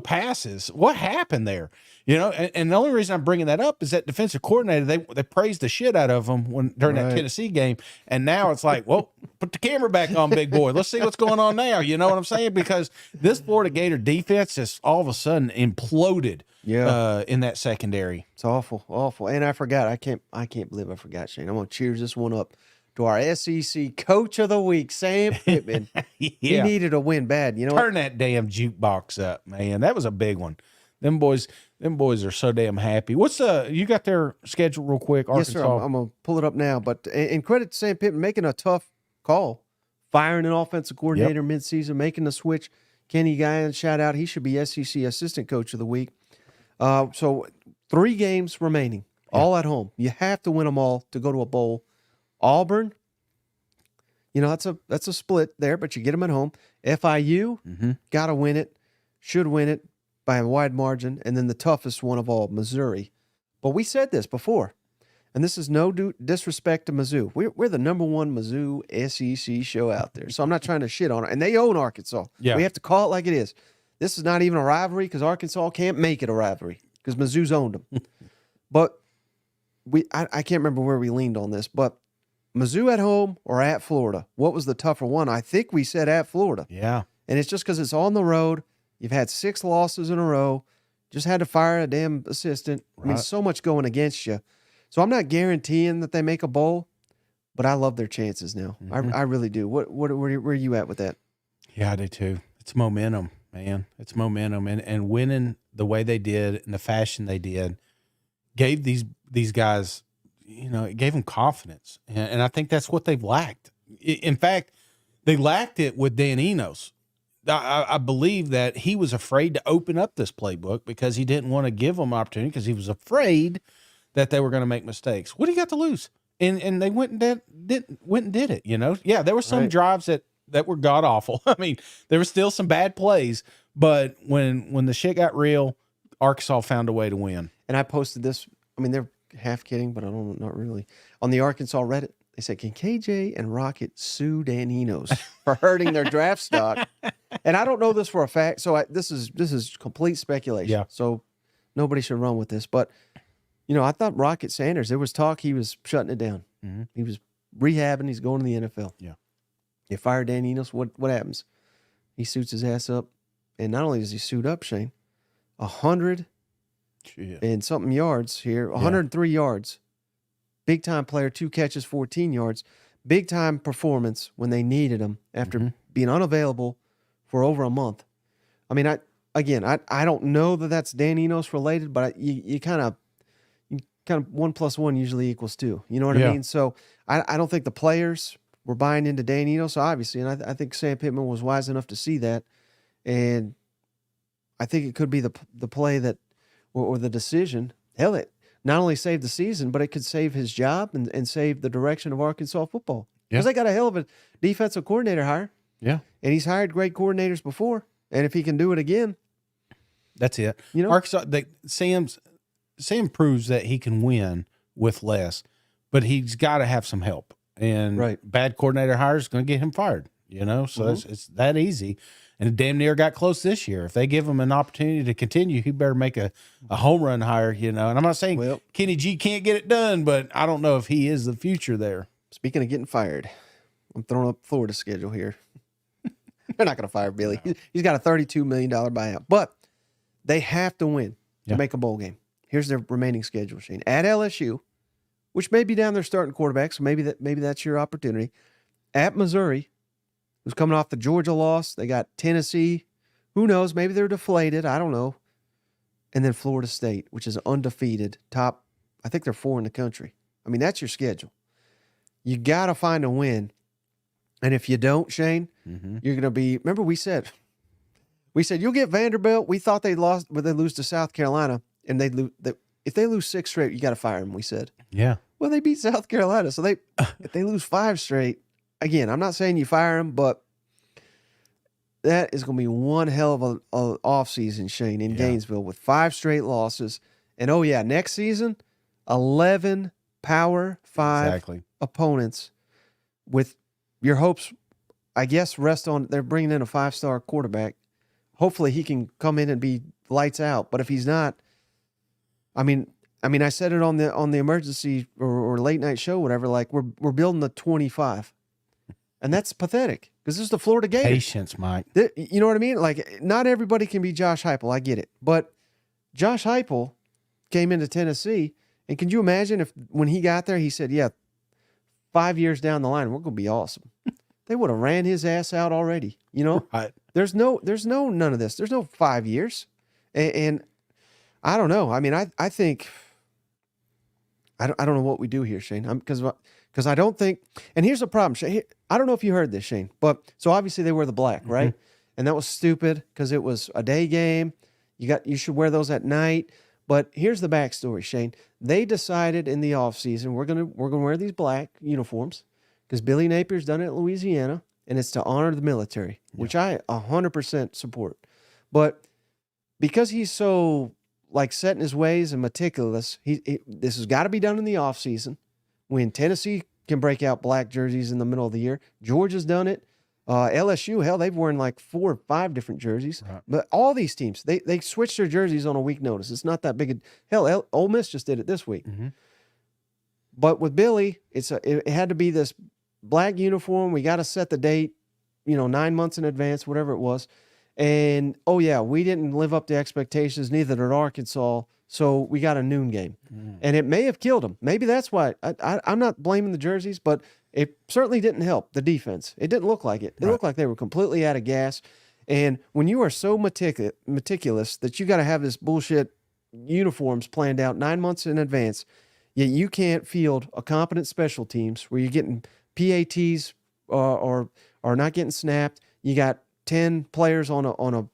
passes. What happened there? And the only reason I'm bringing that up is that defensive coordinator, they praised the shit out of him during that Tennessee game. And now it's like, well, put the camera back on, big boy. Let's see what's going on now. You know what I'm saying? Because this Florida Gator defense just all of a sudden imploded in that secondary. It's awful. And I forgot. I can't believe I forgot, Shane. I'm going to cheers this one up to our SEC Coach of the Week, Sam Pittman. He needed a win bad. You know, turn that damn jukebox up, man. That was a big one. Them boys are so damn happy. What's you got their schedule real quick? Arkansas. Yes, sir. I'm gonna pull it up now. But in credit to Sam Pittman making a tough call, firing an offensive coordinator midseason, making the switch. Kenny Guyan, shout out. He should be SEC Assistant Coach of the Week. So 3 games remaining, all at home. You have to win them all to go to a bowl. Auburn, that's a split there, but you get them at home. FIU, got to win it, should win it by a wide margin, and then the toughest one of all, Missouri. But we said this before, and this is no disrespect to Mizzou. We're the number 1 Mizzou SEC show out there, so I'm not trying to shit on it. And they own Arkansas. Yeah. We have to call it like it is. This is not even a rivalry because Arkansas can't make it a rivalry because Mizzou's owned them. But I can't remember where we leaned on this, but Mizzou at home or at Florida? What was the tougher one? I think we said at Florida. Yeah. And it's just because it's on the road. You've had 6 losses in a row. Just had to fire a damn assistant. Right. I mean, so much going against you. So I'm not guaranteeing that they make a bowl, but I love their chances now. I really do. Where are you at with that? Yeah, I do too. It's momentum, man. It's momentum. And winning the way they did in the fashion they did gave these guys, it gave them confidence. And I think that's what they've lacked. In fact, they lacked it with Dan Enos. I believe that he was afraid to open up this playbook because he didn't want to give them opportunity because he was afraid that they were going to make mistakes. What do you got to lose? And they went and did it, Yeah, there were some drives that were god-awful. I mean, there were still some bad plays, but when the shit got real, Arkansas found a way to win. And I posted this. I mean, they're half kidding, but I don't not really. On the Arkansas Reddit, they said, "Can KJ and Rocket sue Dan Enos for hurting their draft stock?" And I don't know this for a fact, so this is complete speculation. Yeah. So nobody should run with this. But I thought Rocket Sanders. There was talk he was shutting it down. Mm-hmm. He was rehabbing. He's going to the NFL. Yeah. You fire Dan Enos, what happens? He suits his ass up, and not only does he suit up, Shane, 100 and something yards here, 103 yards. Big time player, 2 catches, 14 yards. Big time performance when they needed him after being unavailable for over a month. I mean, I don't know that that's Dan Enos related, but you kind of 1 + 1 usually equals 2. You know what I mean? So I don't think the players were buying into Dan Enos, obviously, and I think Sam Pittman was wise enough to see that, and I think it could be the play that or the decision. Hell, it not only saved the season, but it could save his job and save the direction of Arkansas football. Because they got a hell of a defensive coordinator hire. Yeah. And he's hired great coordinators before. And if he can do it again. That's it. Arkansas, Sam proves that he can win with less, but he's got to have some help. And bad coordinator hire is going to get him fired, So it's that easy. And it damn near got close this year. If they give him an opportunity to continue, he better make a home run hire, And I'm not saying Kenny G can't get it done, but I don't know if he is the future there. Speaking of getting fired, I'm throwing up Florida's schedule here. They're not going to fire Billy. No. He's got a $32 million buyout. But they have to win to make a bowl game. Here's their remaining schedule, Shane. At LSU, which may be down there starting quarterback, so maybe that's your opportunity. At Missouri, who's coming off the Georgia loss. They got Tennessee. Who knows? Maybe they're deflated. I don't know. And then Florida State, which is undefeated. Top, I think they're 4 in the country. I mean, that's your schedule. You got to find a win. And if you don't, Shane, you're going to be, remember we said you'll get Vanderbilt. We thought they lost, but they lose to South Carolina. And if they lose 6 straight, you got to fire them, we said. Yeah. Well, they beat South Carolina. So if they lose 5 straight, again, I'm not saying you fire him, but that is going to be one hell of a offseason, Shane, in Gainesville with 5 straight losses. And, next season, 11 Power 5 opponents with your hopes, I guess, rest on they're bringing in a 5-star quarterback. Hopefully he can come in and be lights out. But if he's not, I mean, I said it on the emergency or late night show, whatever, like we're building the 25. And that's pathetic because this is the Florida Gators. Patience, Mike. You know what I mean? Like, not everybody can be Josh Heupel. I get it. But Josh Heupel came into Tennessee, and can you imagine if when he got there, he said, 5 years down the line, we're going to be awesome. They would have ran his ass out already, Right. There's no none of this. There's no 5 years. And I don't know. I mean, I think I don't know what we do here, Shane. Because I don't think, and here's the problem, Shane. I don't know if you heard this, Shane, but so obviously they wear the black, right? And that was stupid because it was a day game. You should wear those at night. But here's the backstory, Shane. They decided in the offseason we're gonna wear these black uniforms because Billy Napier's done it at Louisiana, and it's to honor the military, which I 100% support. But because he's so set in his ways and meticulous, this has got to be done in the offseason when Tennessee can break out black jerseys in the middle of the year. Georgia's done it. LSU, hell, they've worn 4 or 5 different jerseys. Right. But all these teams, they switch their jerseys on a week notice. It's not that big. Hell, Ole Miss just did it this week. But with Billy, it had to be this black uniform. We got to set the date, 9 months in advance, whatever it was. And, we didn't live up to expectations, neither did Arkansas. So we got a noon game. And it may have killed them. Maybe that's why. I'm not blaming the jerseys, but it certainly didn't help the defense. It didn't look like it. It looked like they were completely out of gas. And when you are so meticulous that you got to have this bullshit uniforms planned out 9 months in advance, yet you can't field a competent special teams where you're getting PATs or not getting snapped. You got 10 players on a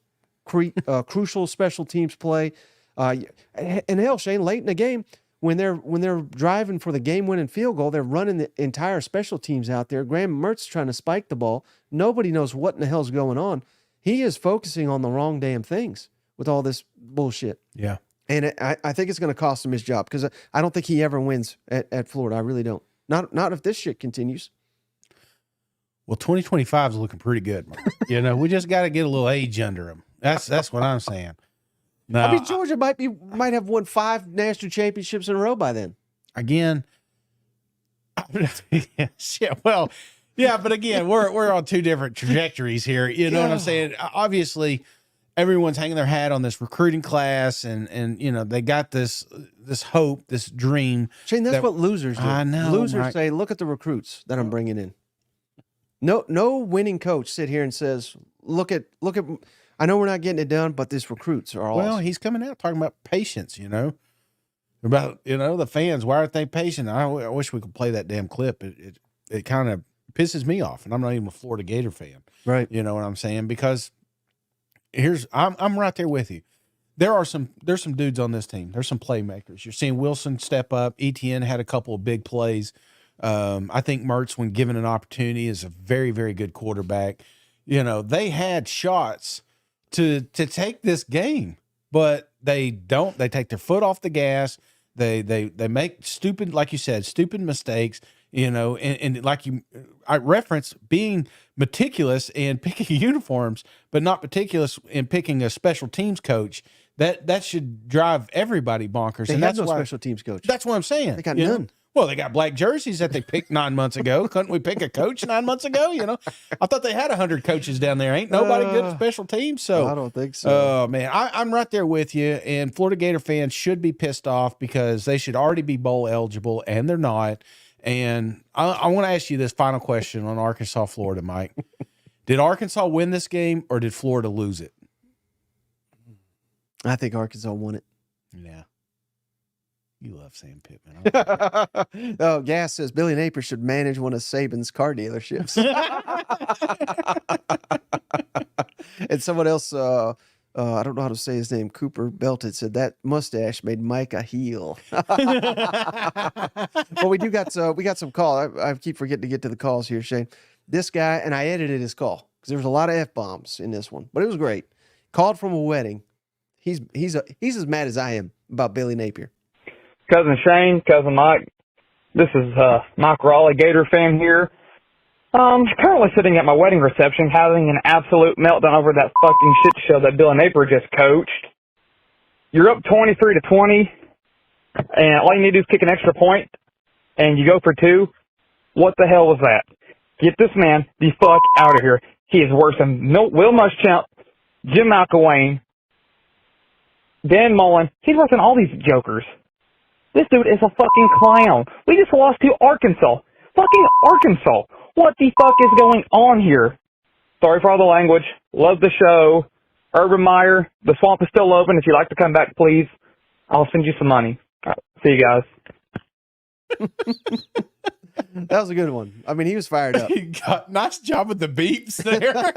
crucial special teams play. And hell, Shane, late in the game, when they're driving for the game-winning field goal, they're running the entire special teams out there. Graham Mertz trying to spike the ball. Nobody knows what in the hell's going on. He is focusing on the wrong damn things. with all this bullshit. Yeah. And I think it's going to cost him his job because I don't think he ever wins at Florida. I really don't. Not if this shit continues. Well, 2025 is looking pretty good, Mark. We just got to get a little age under him. That's what I'm saying. No, I mean, Georgia might have won 5 national championships in a row by then. Again, well, yeah, but again, we're on 2 different trajectories here. You know what I'm saying? Obviously, everyone's hanging their hat on this recruiting class, and they got this hope, this dream. Shane, that's what losers do. I know. Losers say, "Look at the recruits that I'm bringing in." No winning coach sit here and says, "Look at." I know we're not getting it done, but these recruits are awesome. Well, he's coming out talking about patience. About the fans. Why aren't they patient? I wish we could play that damn clip. It kind of pisses me off, and I'm not even a Florida Gator fan. Right. You know what I'm saying? Because I'm right there with you. There's some dudes on this team. There's some playmakers. You're seeing Wilson step up. ETN had a couple of big plays. I think Mertz, when given an opportunity, is a very, very good quarterback. They had shots to take this game, but they don't. They take their foot off the gas. They make stupid, like you said, stupid mistakes. And like I referenced being meticulous in picking uniforms, but not meticulous in picking a special teams coach. That should drive everybody bonkers. They have no special teams coach. That's what I'm saying. They got none. Well, they got black jerseys that they picked 9 months ago. Couldn't we pick a coach 9 months ago? I thought they had 100 coaches down there. Ain't nobody good at special teams. So I don't think so. Oh man, I'm right there with you. And Florida Gator fans should be pissed off because they should already be bowl eligible, and they're not. And I want to ask you this final question on Arkansas, Florida, Mike. Did Arkansas win this game, or did Florida lose it? I think Arkansas won it. Yeah. You love Sam Pittman. Oh, Gas says Billy Napier should manage one of Saban's car dealerships. And someone else, I don't know how to say his name, Cooper Belted, said that mustache made Mike a heel. Well, we got some call. I keep forgetting to get to the calls here, Shane. This guy, and I edited his call because there was a lot of F-bombs in this one, but it was great. Called from a wedding. He's as mad as I am about Billy Napier. Cousin Shane, Cousin Mike, this is Mike Raleigh, Gator fan here. Currently sitting at my wedding reception having an absolute meltdown over that fucking shit show that Billy Napier just coached. You're up 23-20, and all you need to do is kick an extra point, and you go for 2. What the hell was that? Get this man the fuck out of here. He is worse than Will Muschamp, Jim McElwain, Dan Mullen. He's worse than all these jokers. This dude is a fucking clown. We just lost to Arkansas. Fucking Arkansas. What the fuck is going on here? Sorry for all the language. Love the show. Urban Meyer, the swamp is still open. If you'd like to come back, please, I'll send you some money. All right, see you guys. That was a good one. I mean, he was fired up. Nice job with the beeps there.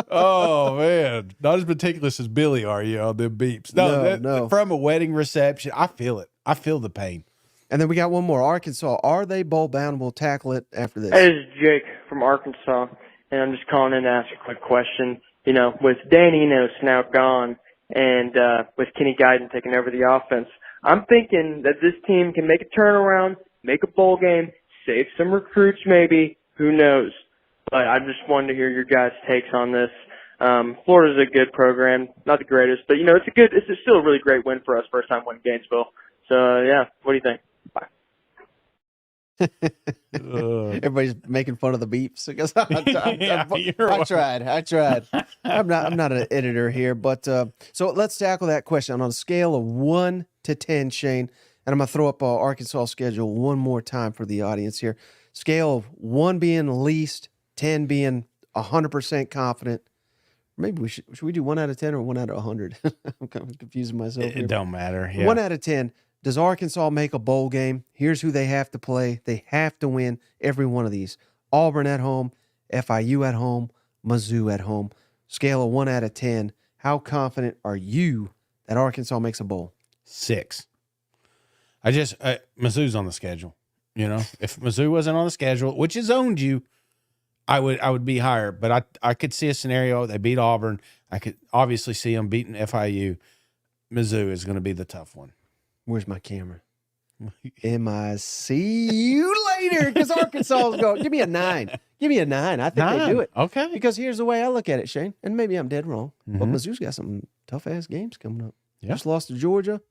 Oh, man. Not as meticulous as Billy, are you, on the beeps? No. From a wedding reception, I feel it. I feel the pain. And then we got one more. Arkansas, are they bowl bound? We'll tackle it after this. Hey, this is Jake from Arkansas, and I'm just calling in to ask a quick question. With Danny Enos now gone and with Kenny Guyton taking over the offense, I'm thinking that this team can make a turnaround, make a bowl game, save some recruits maybe. Who knows? But I just wanted to hear your guys' takes on this. Florida's a good program, not the greatest, but it's still a really great win for us, first time winning Gainesville. So yeah, what do you think? Bye. Everybody's making fun of the beeps because I tried. I'm not an editor here, but so let's tackle that question on a scale of 1 to 10, Shane. And I'm gonna throw up our Arkansas schedule one more time for the audience here. Scale of 1 being least, 10 being 100% confident. Maybe should we do 1 out of 10 or 1 out of 100? I'm kind of confusing myself. It don't matter. Yeah. 1 out of 10. Does Arkansas make a bowl game? Here's who they have to play. They have to win every one of these. Auburn at home, FIU at home, Mizzou at home. Scale of 1 out of 10. How confident are you that Arkansas makes a bowl? 6. Mizzou's on the schedule. If Mizzou wasn't on the schedule, which has owned you, I would be higher, but I could see a scenario they beat Auburn. I could obviously see them beating FIU. Mizzou is going to be the tough one. Where's my camera? See you later, because Arkansas is going. Give me a 9. Give me a 9. I think they do it. Okay. Because here's the way I look at it, Shane, and maybe I'm dead wrong, but Mizzou's got some tough ass games coming up. Yeah. Just lost to Georgia,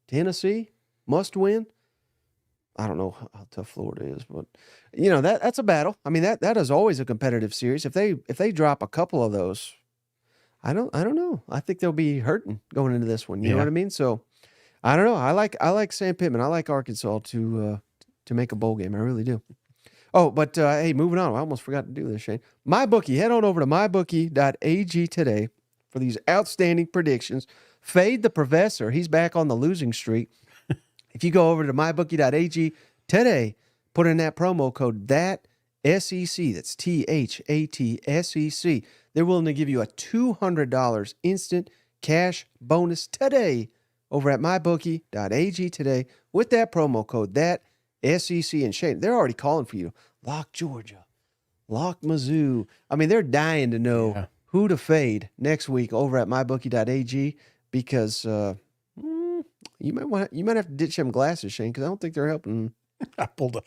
Tennessee, must win. I don't know how tough Florida is, but that's a battle. I mean that is always a competitive series. If they drop a couple of those, I don't know. I think they'll be hurting going into this one. You know what I mean? So I don't know. I like Sam Pittman. I like Arkansas to make a bowl game. I really do. Oh, but hey, moving on. I almost forgot to do this, Shane. MyBookie. Head on over to mybookie.ag today for these outstanding predictions. Fade the professor. He's back on the losing streak. If you go over to mybookie.ag today, put in that promo code THATSEC. That's THATSEC. They're willing to give you a $200 instant cash bonus today over at mybookie.ag today with that promo code THATSEC. And Shane, they're already calling for you. Lock Georgia. Lock Mizzou. I mean, they're dying to know who to fade next week over at mybookie.ag because you might have to ditch them glasses, Shane, because I don't think they're helping. I pulled a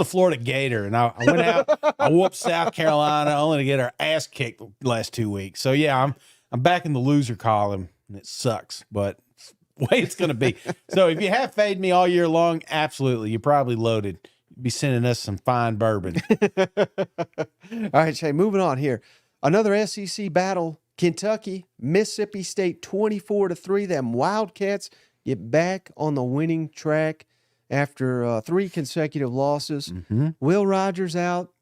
Florida Gator, and I went out. I whooped South Carolina only to get our ass kicked the last 2 weeks. So yeah, I'm back in the loser column, and it sucks, but it's the way it's going to be. So if you have fade me all year long, absolutely, you're probably loaded. You'd be sending us some fine bourbon. All right, Shane, moving on here. Another SEC battle. Kentucky, Mississippi State, 24-3. Them Wildcats get back on the winning track after 3 consecutive losses. Will Rogers out,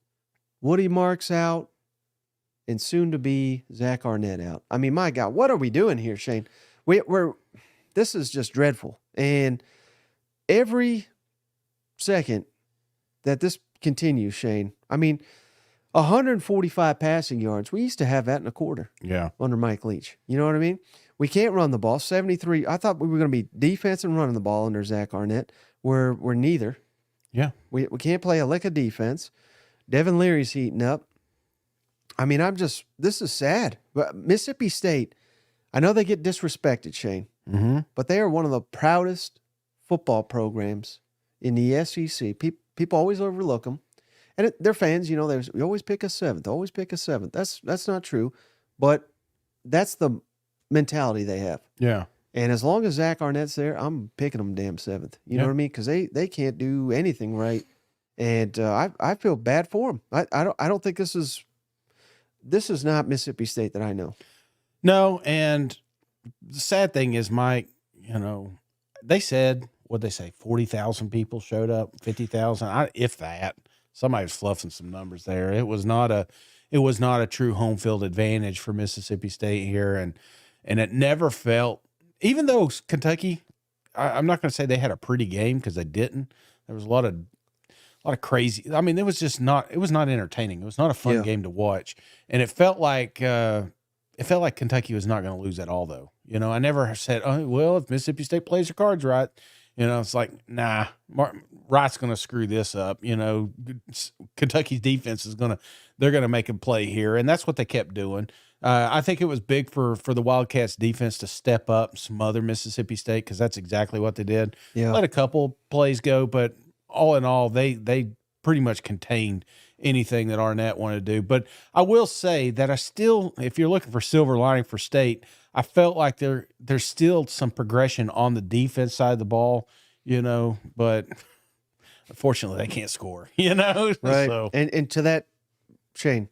Woody Marks out, and soon to be Zach Arnett out. I mean, my God, what are we doing here, Shane? This is just dreadful. And every second that this continues, Shane, I mean, 145 passing yards. We used to have that in a quarter. Yeah. Under Mike Leach. You know what I mean? We can't run the ball. 73. I thought we were going to be defense and running the ball under Zach Arnett. We're neither. Yeah. We can't play a lick of defense. Devin Leary's heating up. I mean, this is sad. But Mississippi State, I know they get disrespected, Shane, but they are one of the proudest football programs in the SEC. People always overlook them. And they're fans, we always pick a 7th, always pick a 7th. That's not true, but that's the mentality they have. Yeah. And as long as Zach Arnett's there, I'm picking them damn 7th. You know what I mean? Because they can't do anything right, and I feel bad for them. I don't think this is not Mississippi State that I know. No, and the sad thing is, Mike, they said, what'd they say, 40,000 people showed up, 50,000, if that. Somebody was fluffing some numbers there. It was not a true home field advantage for Mississippi State here, and it never felt. Even though Kentucky, I'm not going to say they had a pretty game because they didn't. There was a lot of crazy. I mean, it was not entertaining. It was not a fun game to watch, and it felt like Kentucky was not going to lose at all. Though, I never said, oh well, if Mississippi State plays their cards right. It's like, nah, Wright's going to screw this up. Kentucky's defense they're going to make him play here. And that's what they kept doing. I think it was big for the Wildcats defense to step up and smother Mississippi State, because that's exactly what they did. Yeah. Let a couple plays go, but all in all, they pretty much contained anything that Arnett wanted to do. But I will say that if you're looking for silver lining for State, I felt like there's still some progression on the defense side of the ball, but unfortunately they can't score, Right. So. And to that, Shane,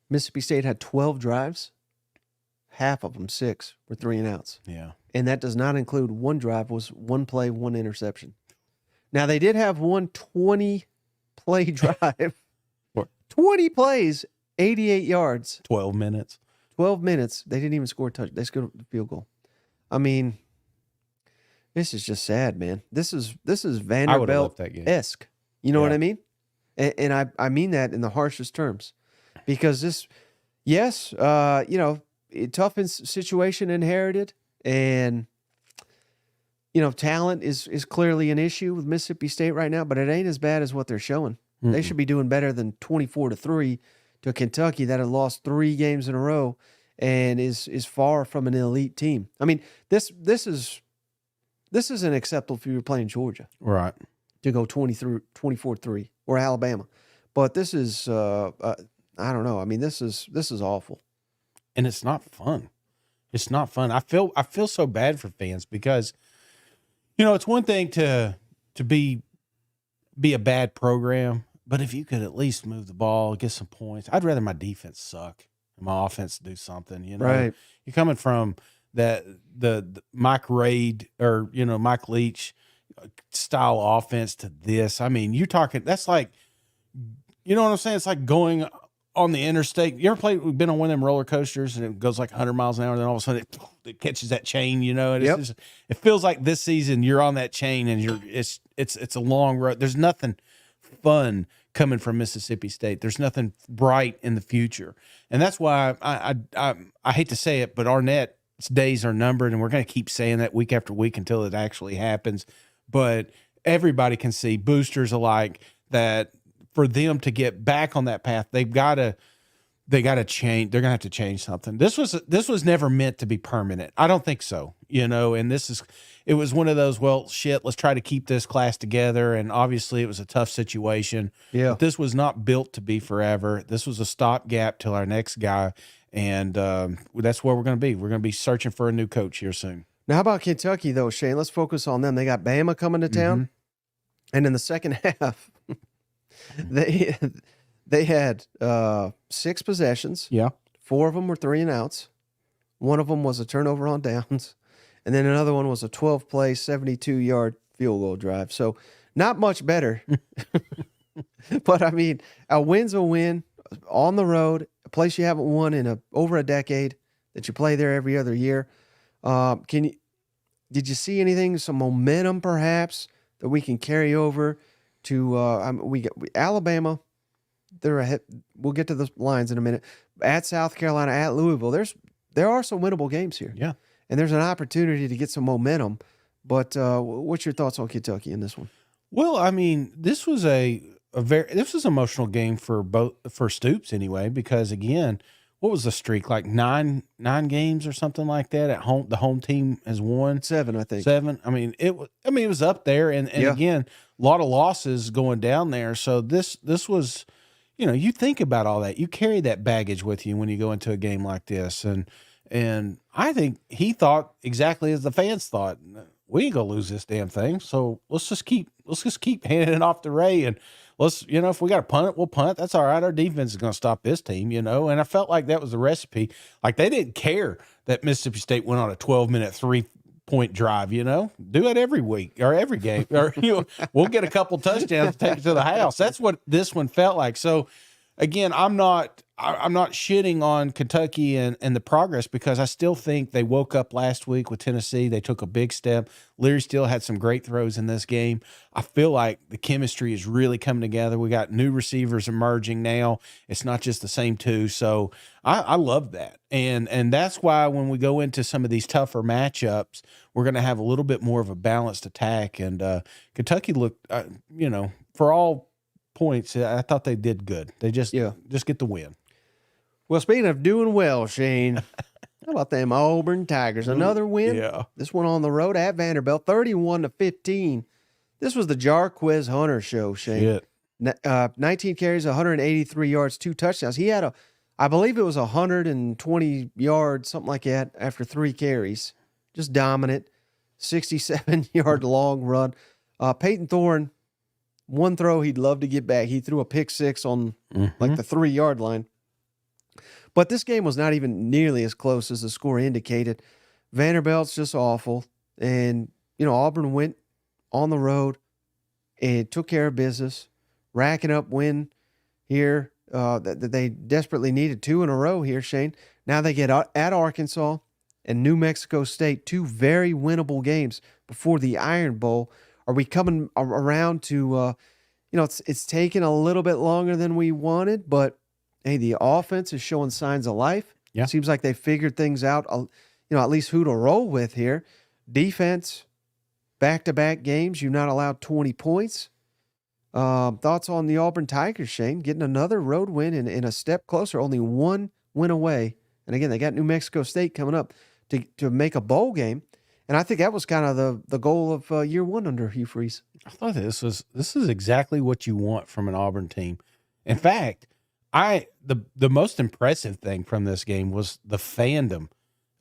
Mississippi State had 12 drives. Half of them, 6, were 3 and outs. Yeah. And that does not include one drive, was 1 play, 1 interception. Now, they did have one 20-play drive. 20 plays, 88 yards. 12 minutes. 12 minutes. They didn't even score a touch. They scored a field goal. I mean, this is just sad, man. This is Vanderbilt-esque. You know what I mean? And I mean that in the harshest terms. Because this, tough situation inherited, and talent is clearly an issue with Mississippi State right now, but it ain't as bad as what they're showing. They should be doing better than 24-3 to Kentucky that had lost 3 games in a row and is far from an elite team. I mean, this isn't acceptable if you were playing Georgia. Right. To go 24-3 or Alabama. But this is I don't know. I mean, this is awful. And it's not fun. It's not fun. I feel so bad for fans because, it's one thing to be a bad program, but if you could at least move the ball, get some points. I'd rather my defense suck and my offense do something, Right. You're coming from the Mike Raid or, Mike Leach style offense to this. I mean, you're talking, that's like, you know what I'm saying? It's like going on the interstate. You ever been on one of them roller coasters and it goes like 100 miles an hour, and then all of a sudden it catches that chain, And Yep. it feels like this season you're on that chain and it's a long road. There's nothing fun coming from Mississippi State. There's nothing bright in the future. And that's why I hate to say it, but Arnett's days are numbered, and we're going to keep saying that week after week until it actually happens. But everybody can see, boosters alike, that for them to get back on that path, they got to change. They're going to have to change something. This was never meant to be permanent. I don't think so, and it was one of those, well, shit, let's try to keep this class together. And obviously it was a tough situation. Yeah. But this was not built to be forever. This was a stopgap till our next guy. And that's where we're going to be. We're going to be searching for a new coach here soon. Now, how about Kentucky, though, Shane? Let's focus on them. They got Bama coming to town. Mm-hmm. And in the second half, they had 6 possessions. Yeah. 4 of them were 3 and outs. One of them was a turnover on downs. And then another one was a 12-play, 72-yard field goal drive. So not much better. But, I mean, a win's a win on the road, a place you haven't won in over a decade, that you play there every other year. Did you see anything, some momentum perhaps that we can carry over to Alabama? They're ahead. We'll get to the lines in a minute. At South Carolina, at Louisville, there are some winnable games here. Yeah, and there's an opportunity to get some momentum. But what's your thoughts on Kentucky in this one? Well, I mean, this was this was an emotional game for Stoops anyway, because again, what was the streak, like nine games or something like that at home? The home team has won 7, I think. 7. I mean, it was up there, and Yeah. again, a lot of losses going down there. So this was, you think about all that, you carry that baggage with you when you go into a game like this, and I think he thought exactly as the fans thought. We ain't gonna lose this damn thing, so let's just keep handing it off to Ray, and let's, if we got to punt it, we'll punt. That's all right. Our defense is going to stop this team, And I felt like that was the recipe. Like, they didn't care that Mississippi State went on a 12-minute 3-point drive. Do it every week or every game, or we'll get a couple touchdowns to take it to the house. That's what this one felt like. So, again, I'm not shitting on Kentucky and the progress, because I still think they woke up last week with Tennessee. They took a big step. Leary still had some great throws in this game. I feel like the chemistry is really coming together. We got new receivers emerging now. It's not just the same 2. So I love that. And that's why when we go into some of these tougher matchups, we're going to have a little bit more of a balanced attack. And Kentucky looked, for all points, I thought they did good. They just get the win. Well, speaking of doing well, Shane, how about them Auburn Tigers? Another win. Yeah. This one on the road at Vanderbilt, 31-15. This was the Jarquiz Hunter show, Shane. Shit. 19 carries, 183 yards, 2 touchdowns. He had I believe it was 120 yards, something like that, after 3 carries. Just dominant. 67-yard long run. Peyton Thorne, one throw he'd love to get back. He threw a pick 6 on like the 3-yard line. But this game was not even nearly as close as the score indicated. Vanderbilt's just awful. And, Auburn went on the road and took care of business, racking up win here that they desperately needed 2 in a row here, Shane. Now they get at Arkansas and New Mexico State, 2 very winnable games before the Iron Bowl. Are we coming around to, it's taken a little bit longer than we wanted, but hey, the offense is showing signs of life. Yeah. Seems like they figured things out, at least who to roll with here. Defense, back-to-back games, you've not allowed 20 points. Thoughts on the Auburn Tigers, Shane? Getting another road win and a step closer, only one win away. And again, they got New Mexico State coming up to make a bowl game. And I think that was kind of the goal of year one under Hugh Freeze. I thought this is exactly what you want from an Auburn team. In fact, the most impressive thing from this game was the fandom.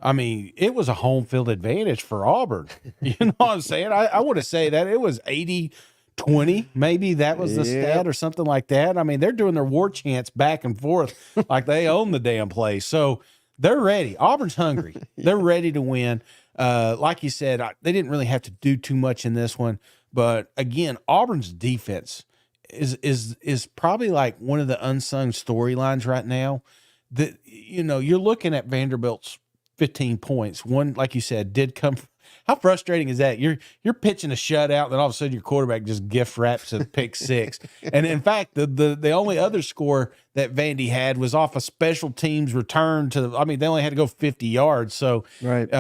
I mean, it was a home field advantage for Auburn. You know what I'm saying? I want to say that it was 80-20. Maybe that was the stat or something like that. I mean, they're doing their war chants back and forth like they own the damn place. So they're ready. Auburn's hungry. They're ready to win. Like you said, they didn't really have to do too much in this one. But again, Auburn's defense is probably like one of the unsung storylines right now. That, you know, you're looking at Vanderbilt's 15 points. One, like you said, did come. How frustrating is that? You're pitching a shutout, and then all of a sudden your quarterback just gift wraps a pick six. And in fact, the only other score that Vandy had was off a special teams return to. I mean, they only had to go 50 yards. So, right.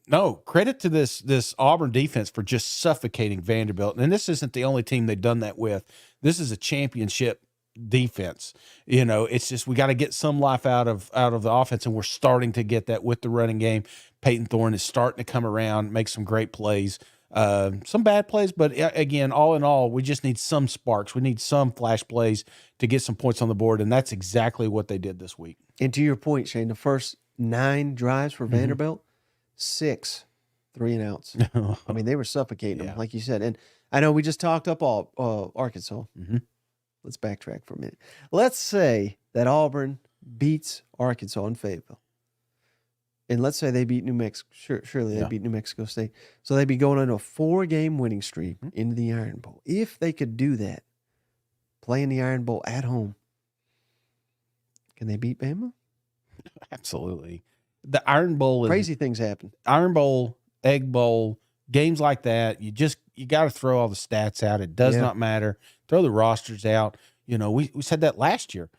No credit to this Auburn defense for just suffocating Vanderbilt. And this isn't the only team they've done that with. This is a championship defense. You know, it's just we got to get some life out of the offense, and we're starting to get that with the running game. Peyton Thorne is starting to come around, make some great plays, some bad plays, but again, all in all, we just need some sparks. We need some flash plays to get some points on the board, and that's exactly what they did this week. And to your point, Shane, the first 9 drives for Vanderbilt, 6 3-and-outs. I mean, they were suffocating them, like you said. And I know we just talked up Arkansas. Let's backtrack for a minute. Let's say that Auburn beats Arkansas in Fayetteville. And let's say they beat New Mexico. Surely they beat New Mexico State. So they'd be going on a 4-game winning streak into the Iron Bowl. If they could do that, playing the Iron Bowl at home, can they beat Bama? Absolutely. The Iron Bowl. Crazy things happen. Iron Bowl, Egg Bowl, games like that, you got to throw all the stats out. It does not matter. Throw the rosters out. You know, we said that last year.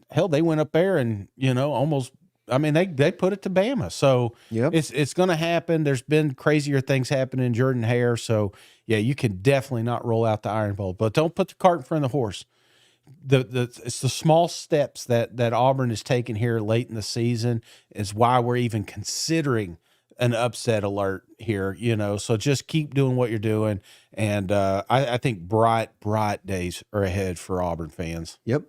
Hell, they went up there and, you know, almost, I mean, they put it to Bama. So it's going to happen. There's been crazier things happening in Jordan-Hare. So, yeah, you can definitely not roll out the Iron Bowl. But don't put the cart in front of the horse. It's the small steps that Auburn is taking here late in the season is why we're even considering an upset alert here, you know. So just keep doing what you're doing. And I think bright days are ahead for Auburn fans. Yep.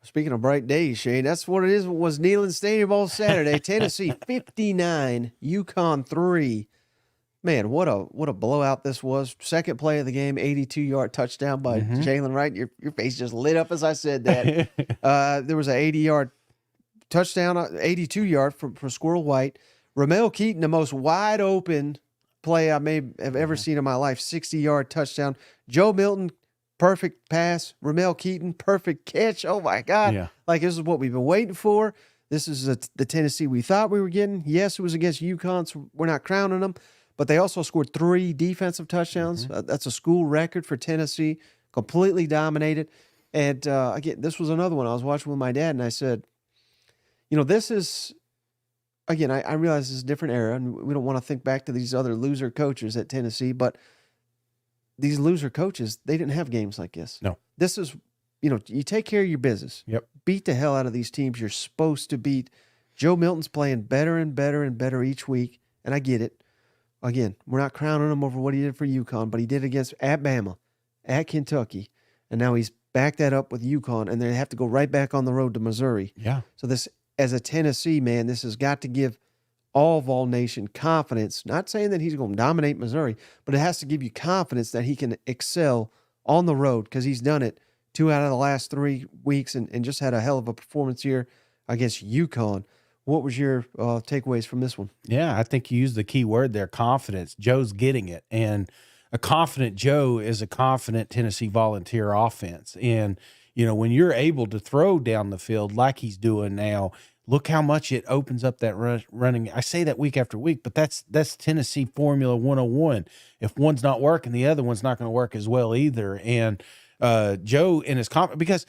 Speaking of bright days, Shane, that's what it is. It was Neyland Stadium all Saturday. Tennessee 59, UConn 3. Man, what a blowout this was. Second play of the game, 82-yard touchdown by Jalen Wright. Your face just lit up as I said that. There was an 80-yard touchdown, 82-yard for Squirrel White. Ramel Keaton, the most wide open play I may have ever seen in my life, 60-yard touchdown. Joe Milton, perfect pass. Ramel Keaton, perfect catch. Oh, my God. Yeah. Like, this is what we've been waiting for. This is the Tennessee we thought we were getting. Yes, it was against UConn, so we're not crowning them. But they also scored 3 defensive touchdowns. That's a school record for Tennessee. Completely dominated. And, again, this was another one I was watching with my dad, and I said, you know, this is – again, I realize this is a different era, and we don't want to think back to these other loser coaches at Tennessee, but these loser coaches, they didn't have games like this. No. This is, you know, you take care of your business. Yep. Beat the hell out of these teams you're supposed to beat. Joe Milton's playing better and better and better each week, and I get it. Again, we're not crowning him over what he did for UConn, but he did against at Bama, at Kentucky, and now he's backed that up with UConn, and they have to go right back on the road to Missouri. Yeah. So this, as a Tennessee man, this has got to give all Vol Nation confidence. Not saying that he's going to dominate Missouri, but it has to give you confidence that he can excel on the road because he's done it 2 out of the last 3 weeks and just had a hell of a performance here against UConn. What was your takeaways from this one? Yeah, I think you used the key word there, confidence. Joe's getting it. And a confident Joe is a confident Tennessee Volunteer offense. And, you know, when you're able to throw down the field like he's doing now, look how much it opens up that running. I say that week after week, but that's Tennessee Formula 101. If one's not working, the other one's not going to work as well either. And Joe in his confidence, because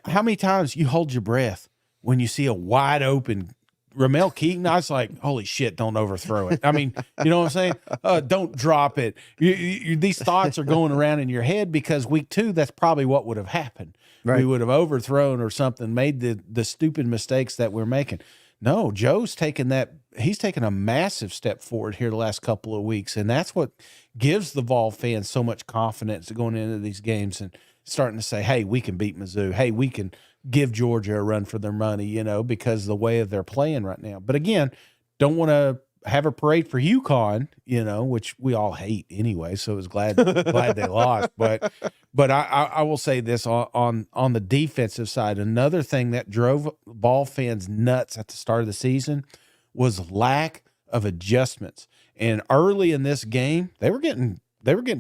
how many times you hold your breath when you see a wide open Ramel Keaton, I was like, holy shit, don't overthrow it. I mean, you know what I'm saying? Don't drop it. These thoughts are going around in your head because week 2, that's probably what would have happened. Right. We would have overthrown or something, made the stupid mistakes that we're making. No, Joe's taken that. He's taken a massive step forward here the last couple of weeks, and that's what gives the Vol fans so much confidence going into these games and starting to say, hey, we can beat Mizzou. Hey, we can give Georgia a run for their money, you know, because of the way they're playing right now. But again, don't want to have a parade for UConn, you know, which we all hate anyway. So I was glad they lost. But I will say this on the defensive side, another thing that drove Vol fans nuts at the start of the season was lack of adjustments. And early in this game, they were getting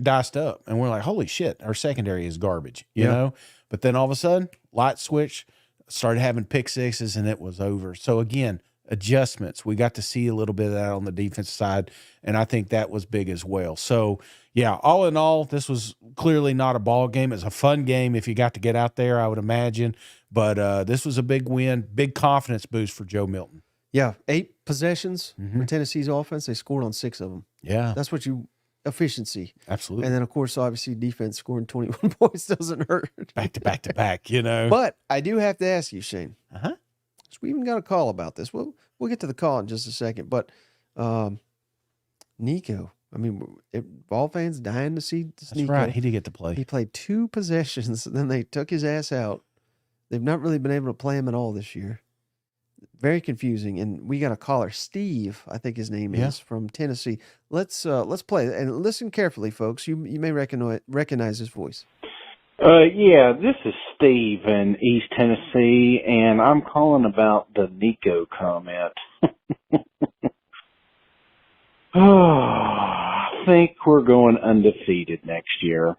diced up, and we're like, holy shit, our secondary is garbage, you know? But then all of a sudden, light switch, started having pick sixes, and it was over. So again, adjustments. We got to see a little bit of that on the defense side, and I think that was big as well. So yeah, all in all, this was clearly not a ball game. It's a fun game if you got to get out there, I would imagine. But this was a big win, big confidence boost for Joe Milton. Yeah, 8 possessions for Tennessee's offense. They scored on 6 of them. Yeah. That's what efficiency. Absolutely. And then, of course, obviously, defense scoring 21 points doesn't hurt. Back to back to back, you know. But I do have to ask you, Shane. Uh-huh. So we even got a call about this. We'll get to the call in just a second. But Nico, I mean, Vol fans dying to see That's Nico. right. He did get to play. He played 2 possessions, then they took his ass out. They've not really been able to play him at all this year. Very confusing. And we got a caller, Steve, I think his name is, from Tennessee. Let's play and listen carefully, folks. You may recognize his voice. Yeah, this is Steve in East Tennessee, and I'm calling about the Nico comment. I think we're going undefeated next year.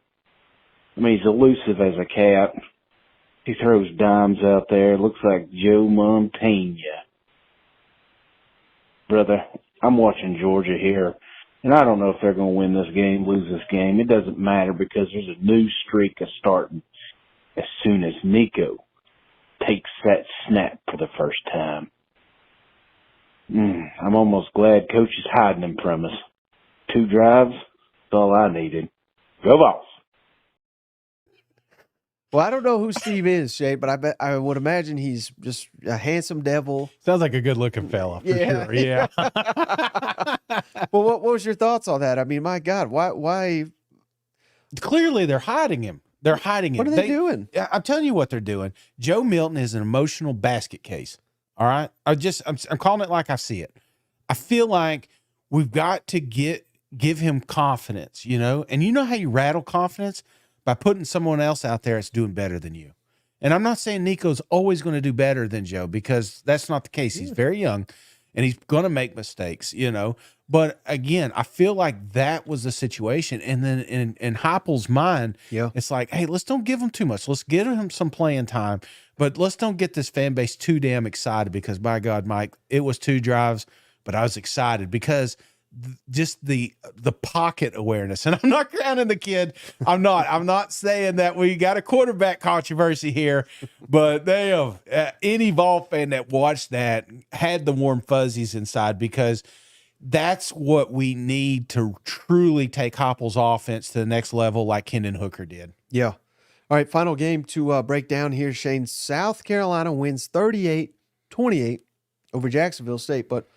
I mean, he's elusive as a cat. He throws dimes out there. Looks like Joe Montana. Brother, I'm watching Georgia here, and I don't know if they're going to win this game, lose this game. It doesn't matter because there's a new streak starting as soon as Nico takes that snap for the first time. I'm almost glad Coach is hiding him from us. 2 drives, that's all I needed. Go Vols. Well, I don't know who Steve is, Shay, but I would imagine he's just a handsome devil. Sounds like a good-looking fella, for sure. Yeah. Well, what was your thoughts on that? I mean, my God, why? Clearly, they're hiding him. They're hiding him. What are they doing? I'm telling you what they're doing. Joe Milton is an emotional basket case. All right? I'm calling it like I see it. I feel like we've got to give him confidence, you know? And you know how you rattle confidence? By putting someone else out there that's doing better than you. And I'm not saying Nico's always going to do better than Joe because that's not the case. He's very young and he's going to make mistakes, you know. But again, I feel like that was the situation. And then in Heupel's mind, it's like, hey, let's don't give him too much. Let's get him some playing time. But let's don't get this fan base too damn excited because, by God, Mike, it was 2 drives, but I was excited because just the pocket awareness. And I'm not crowning the kid. I'm not saying that we got a quarterback controversy here, but they have any Vol fan that watched that had the warm fuzzies inside because that's what we need to truly take Heupel's offense to the next level like Hendon Hooker did. Yeah. All right, final game to break down here, Shane. South Carolina wins 38-28 over Jacksonville State, but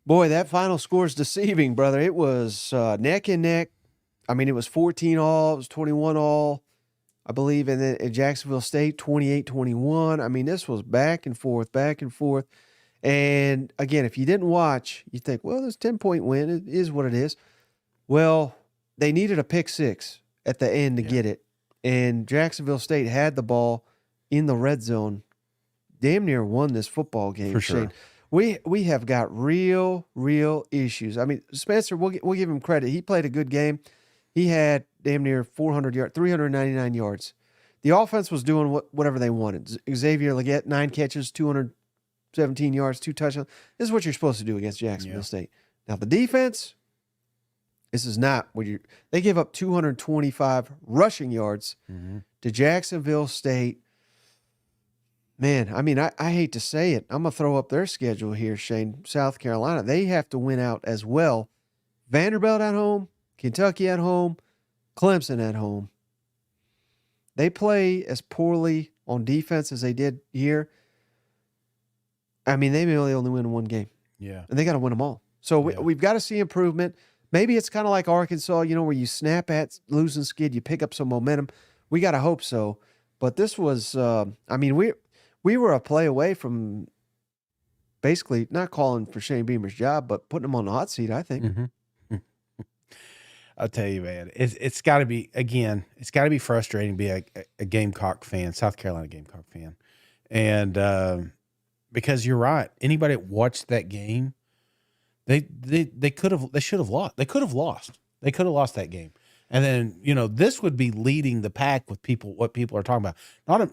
boy, that final score is deceiving, brother. It was neck and neck. I mean, it was 14 all. It was 21 all, I believe. And then at Jacksonville State, 28-21. I mean, this was back and forth, back and forth. And, again, if you didn't watch, you think, well, this 10-point win. It is what it is. Well, they needed a pick 6 at the end to get it. And Jacksonville State had the ball in the red zone. Damn near won this football game, For sure. Shane. We have got real issues. I mean, Spencer, we'll give him credit. He played a good game. He had damn near 400 yards, 399 yards. The offense was doing whatever they wanted. Xavier Legette, 9 catches, 217 yards, 2 touchdowns. This is what you're supposed to do against Jacksonville State. Now, the defense, this is not what they gave up 225 rushing yards to Jacksonville State. Man, I mean, I hate to say it. I'm going to throw up their schedule here, Shane. South Carolina, they have to win out as well. Vanderbilt at home, Kentucky at home, Clemson at home. They play as poorly on defense as they did here. I mean, they may only win one game. Yeah. And they got to win them all. So we've got to see improvement. Maybe it's kind of like Arkansas, where you snap at losing skid, you pick up some momentum. We got to hope so. But this was, we were a play away from basically not calling for Shane Beamer's job, but putting him on the hot seat, I think. Mm-hmm. I'll tell you, man, it's got to be, again, it's got to be frustrating to be a Gamecock fan, South Carolina Gamecock fan. And because you're right, anybody that watched that game, they should have lost. They could have lost. They could have lost that game. And then, this would be leading the pack with what people are talking about.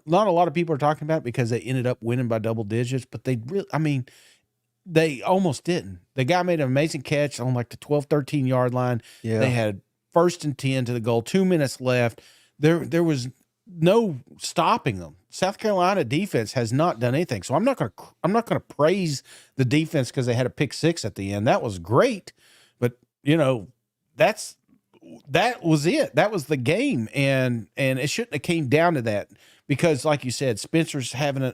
Not a lot of people are talking about it because they ended up winning by double digits, but they almost didn't. The guy made an amazing catch on like the 12, 13 yard line. Yeah. They had 1st and 10 to the goal, 2 minutes left. There was no stopping them. South Carolina defense has not done anything. So I'm not going to praise the defense because they had a pick 6 at the end. That was great. But, that was it. That was the game. And it shouldn't have came down to that because like you said, Spencer's having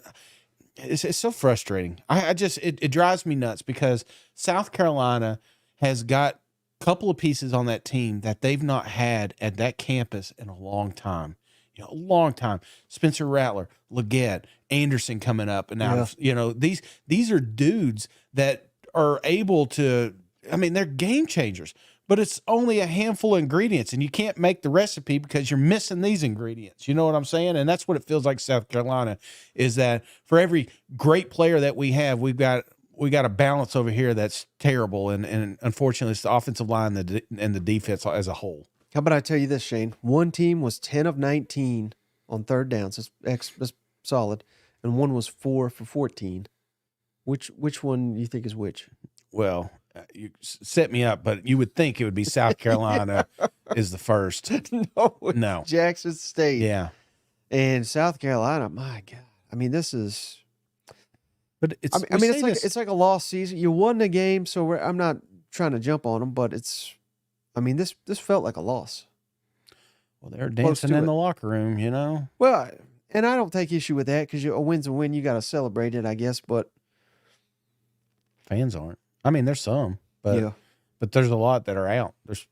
it's so frustrating. It drives me nuts because South Carolina has got a couple of pieces on that team that they've not had at that campus in a long time. A long time. Spencer Rattler, Leggett, Anderson coming up, and now these are dudes that are able to. They're game changers. But it's only a handful of ingredients, and you can't make the recipe because you're missing these ingredients. You know what I'm saying? And that's what it feels like South Carolina is that for every great player that we have, we got a balance over here that's terrible, and unfortunately, it's the offensive line and the defense as a whole. How about I tell you this, Shane? One team was 10 of 19 on third downs. That's solid. And one was 4 for 14. Which one you think is which? Well, you set me up, but you would think it would be South Carolina is the first. No. Jax State. Yeah. And South Carolina, my God. This is. But it's like a lost season. You won the game, so I'm not trying to jump on them, but it's. This felt like a loss. Well, they're dancing in the locker room, Well, and I don't take issue with that because a win's a win. You got to celebrate it, I guess. But fans aren't. There's some, but there's a lot that are out. There's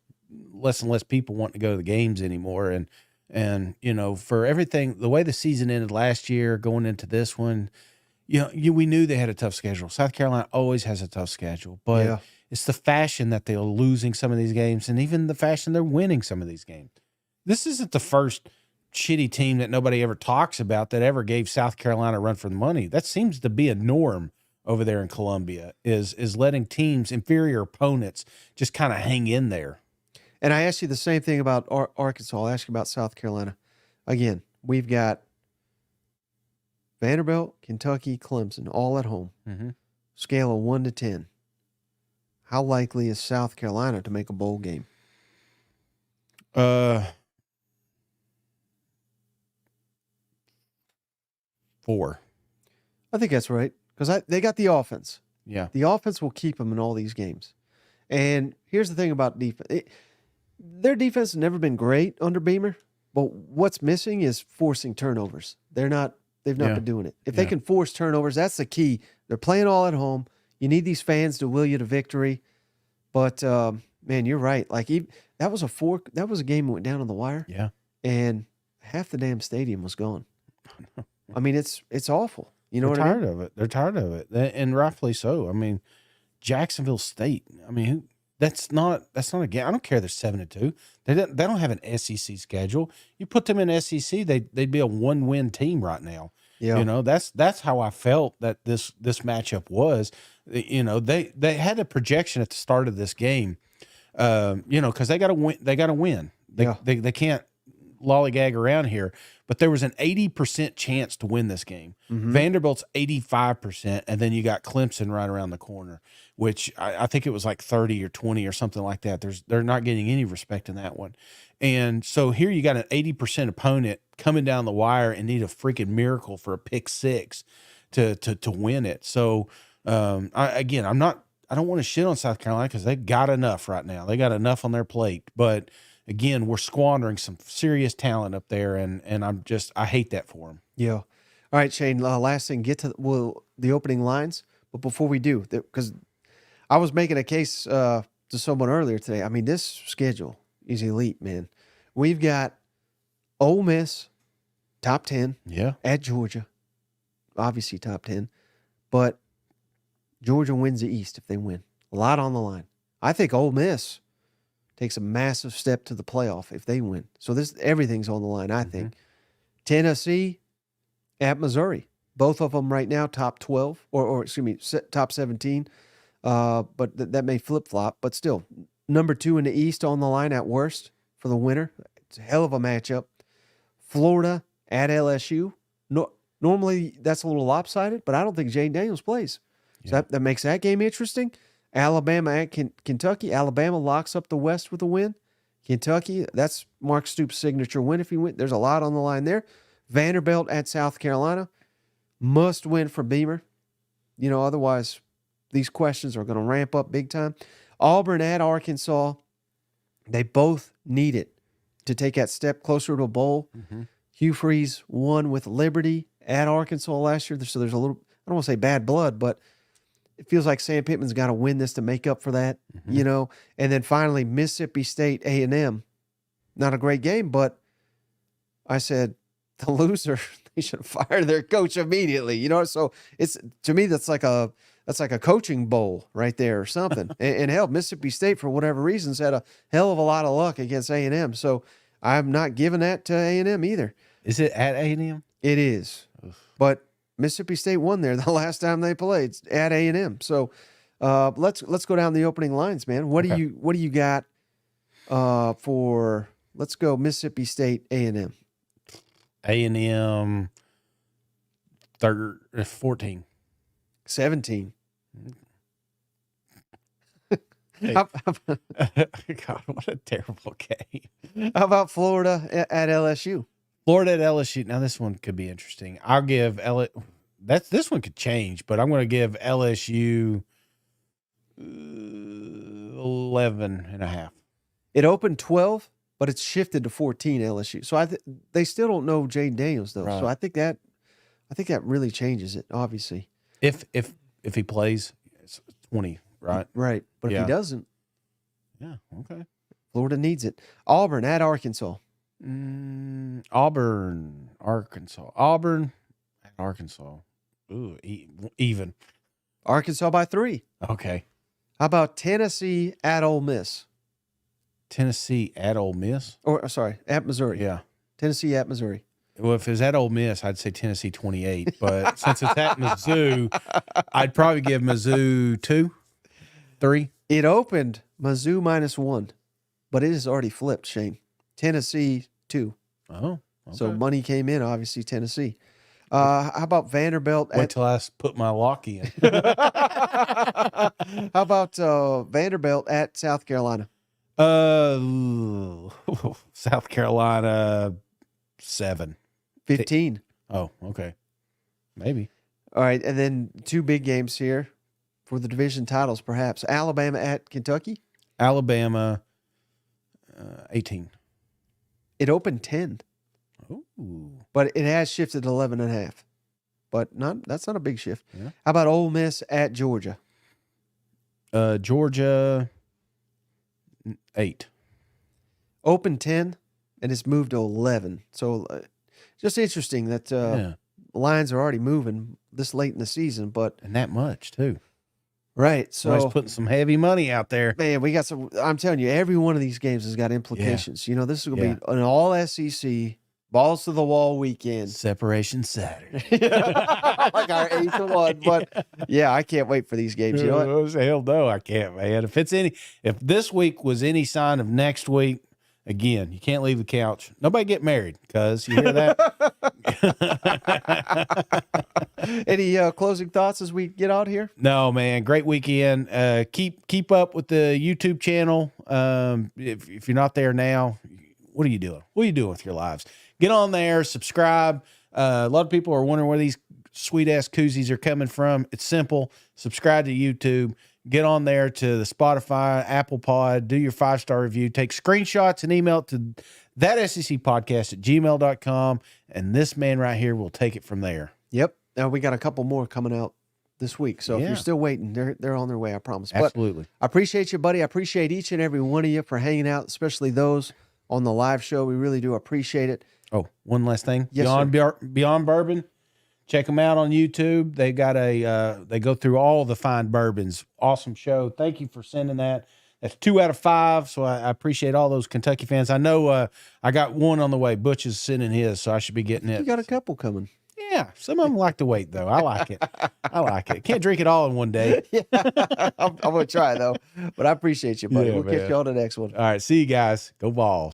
less and less people wanting to go to the games anymore. And for everything, the way the season ended last year, going into this one, we knew they had a tough schedule. South Carolina always has a tough schedule, but it's the fashion that they're losing some of these games, and even the fashion they're winning some of these games. This isn't the first shitty team that nobody ever talks about that ever gave South Carolina a run for the money. That seems to be a norm over there in Columbia, is letting teams, inferior opponents, just kind of hang in there. And I asked you the same thing about Arkansas. I'll ask you about South Carolina. Again, we've got Vanderbilt, Kentucky, Clemson, all at home. Mm-hmm. Scale of 1 to 10. How likely is South Carolina to make a bowl game? 4. I think that's right. Because they got the offense. Yeah. The offense will keep them in all these games. And here's the thing about defense. Their defense has never been great under Beamer, but what's missing is forcing turnovers. They've not been doing it. If they can force turnovers, that's the key. They're playing all at home. You need these fans to will you to victory. But, man, you're right. Like, that was a game that went down on the wire. Yeah. And half the damn stadium was gone. It's awful. You know They're what I mean? tired of it. They're tired of it, and rightfully so. Jacksonville State. That's not a game. I don't care. They're 7-2. They don't have an SEC schedule. You put them in SEC, they'd be a 1-win team right now. Yeah. That's how I felt that this matchup was. They had a projection at the start of this game. Because they got to win. They got to win. They can't lollygag around here, but there was an 80% chance to win this game. Vanderbilt's 85%, and then you got Clemson right around the corner, which I think it was like 30 or 20 or something like that. They're not getting any respect in that one. And so here you got an 80% opponent coming down the wire and need a freaking miracle for a pick six to win it. So I don't want to shit on South Carolina because they got enough right now. They got enough on their plate. But again, we're squandering some serious talent up there, and I hate that for them. Yeah. All right, Shane, last thing, get to the opening lines. But before we do, because I was making a case to someone earlier today. I mean, this schedule is elite, man. We've got Ole Miss, top 10. Yeah. At Georgia. Obviously top 10. But Georgia wins the East if they win. A lot on the line. I think Ole Miss takes a massive step to the playoff if they win. So everything's on the line, I think. Tennessee at Missouri. Both of them right now top 12, or excuse me, top 17. But that may flip-flop. But still, number 2 in the East on the line at worst for the winner. It's a hell of a matchup. Florida at LSU. Normally, that's a little lopsided, but I don't think Jane Daniels plays. Yeah. So that makes that game interesting. Alabama at Kentucky. Alabama locks up the West with a win. Kentucky, that's Mark Stoops' signature win if he wins. There's a lot on the line there. Vanderbilt at South Carolina. Must win for Beamer. Otherwise, these questions are going to ramp up big time. Auburn at Arkansas. They both need it to take that step closer to a bowl. Hugh Freeze won with Liberty at Arkansas last year. So there's a little, I don't want to say bad blood, but it feels like Sam Pittman's got to win this to make up for that, And then finally, Mississippi State A&M. Not a great game, but I said the loser, they should fire their coach immediately, So it's, to me, that's like a coaching bowl right there or something. and hell, Mississippi State, for whatever reasons, had a hell of a lot of luck against A&M. So I'm not giving that to A&M either. Is it at A&M? It is. But Mississippi State won there the last time they played at A&M. So let's go down the opening lines, man. What do you got for? Let's go Mississippi State A&M. A&M 14. 17. Hey. God, what a terrible game. How about Florida at LSU? Florida at LSU. Now, this one could be interesting. I'll give this one could change, but I'm going to give LSU 11.5. It opened 12, but it's shifted to 14 LSU. So they still don't know Jane Daniels though. Right. So I think that really changes it. Obviously, if he plays, it's 20, right? Right. But if he doesn't, yeah, okay. Florida needs it. Auburn at Arkansas. Auburn, Arkansas. Auburn at Arkansas. Ooh, even. Arkansas by 3. Okay. How about Tennessee at Ole Miss? Tennessee at Ole Miss? Or sorry, at Missouri. Yeah. Tennessee at Missouri. Well, if it's at Ole Miss, I'd say Tennessee 28. But since it's at Mizzou, I'd probably give Mizzou 2, 3. It opened Mizzou -1, but it has already flipped, Shane. Tennessee 2. Oh, okay. So money came in, obviously, Tennessee. How about Vanderbilt? Wait till I put my lock in. How about Vanderbilt at South Carolina? South Carolina 7. 15. Oh, okay. Maybe. All right, and then 2 big games here for the division titles, perhaps. Alabama at Kentucky? Alabama 18. It opened 10. Ooh. But it has shifted to 11.5. But that's not a big shift. Yeah. How about Ole Miss at Georgia? Georgia 8. Opened 10, and it's moved to 11. So just interesting that lines are already moving this late in the season. And that much, too. Right. So Somebody's putting some heavy money out there. Man, we got some. I'm telling you, every one of these games has got implications. Yeah. This is going to be an all SEC, balls to the wall weekend. Separation Saturday. Like our 8-1. But yeah, I can't wait for these games. You know what? Hell no, I can't, man. If this week was any sign of next week, Again, you can't leave the couch. Nobody get married, cuz. You hear that? Any closing thoughts as we get out here? No, man. Great weekend. Keep up with the YouTube channel. If you're not there now, what are you doing? What are you doing with your lives? Get on there, subscribe. A lot of people are wondering where these sweet-ass koozies are coming from. It's simple. Subscribe to YouTube. Get on there to the Spotify, Apple Pod, do your 5-star review, take screenshots and email it to thatsecpodcast@gmail.com. And this man right here will take it from there. Yep. Now we got a couple more coming out this week. So if you're still waiting, they're on their way, I promise. Absolutely. But I appreciate you, buddy. I appreciate each and every one of you for hanging out, especially those on the live show. We really do appreciate it. Oh, one last thing. Yes, Beyond Bourbon. Check them out on YouTube. They got they go through all the fine bourbons. Awesome show. Thank you for sending that. That's 2 out of 5. So I appreciate all those Kentucky fans. I know I got one on the way. Butch is sending his, so I should be getting it. You got a couple coming. Yeah. Some of them like to wait, though. I like it. I like it. Can't drink it all in one day. Yeah. I'm going to try, though. But I appreciate you, buddy. We'll catch you on the next one. All right. See you guys. Go Vols.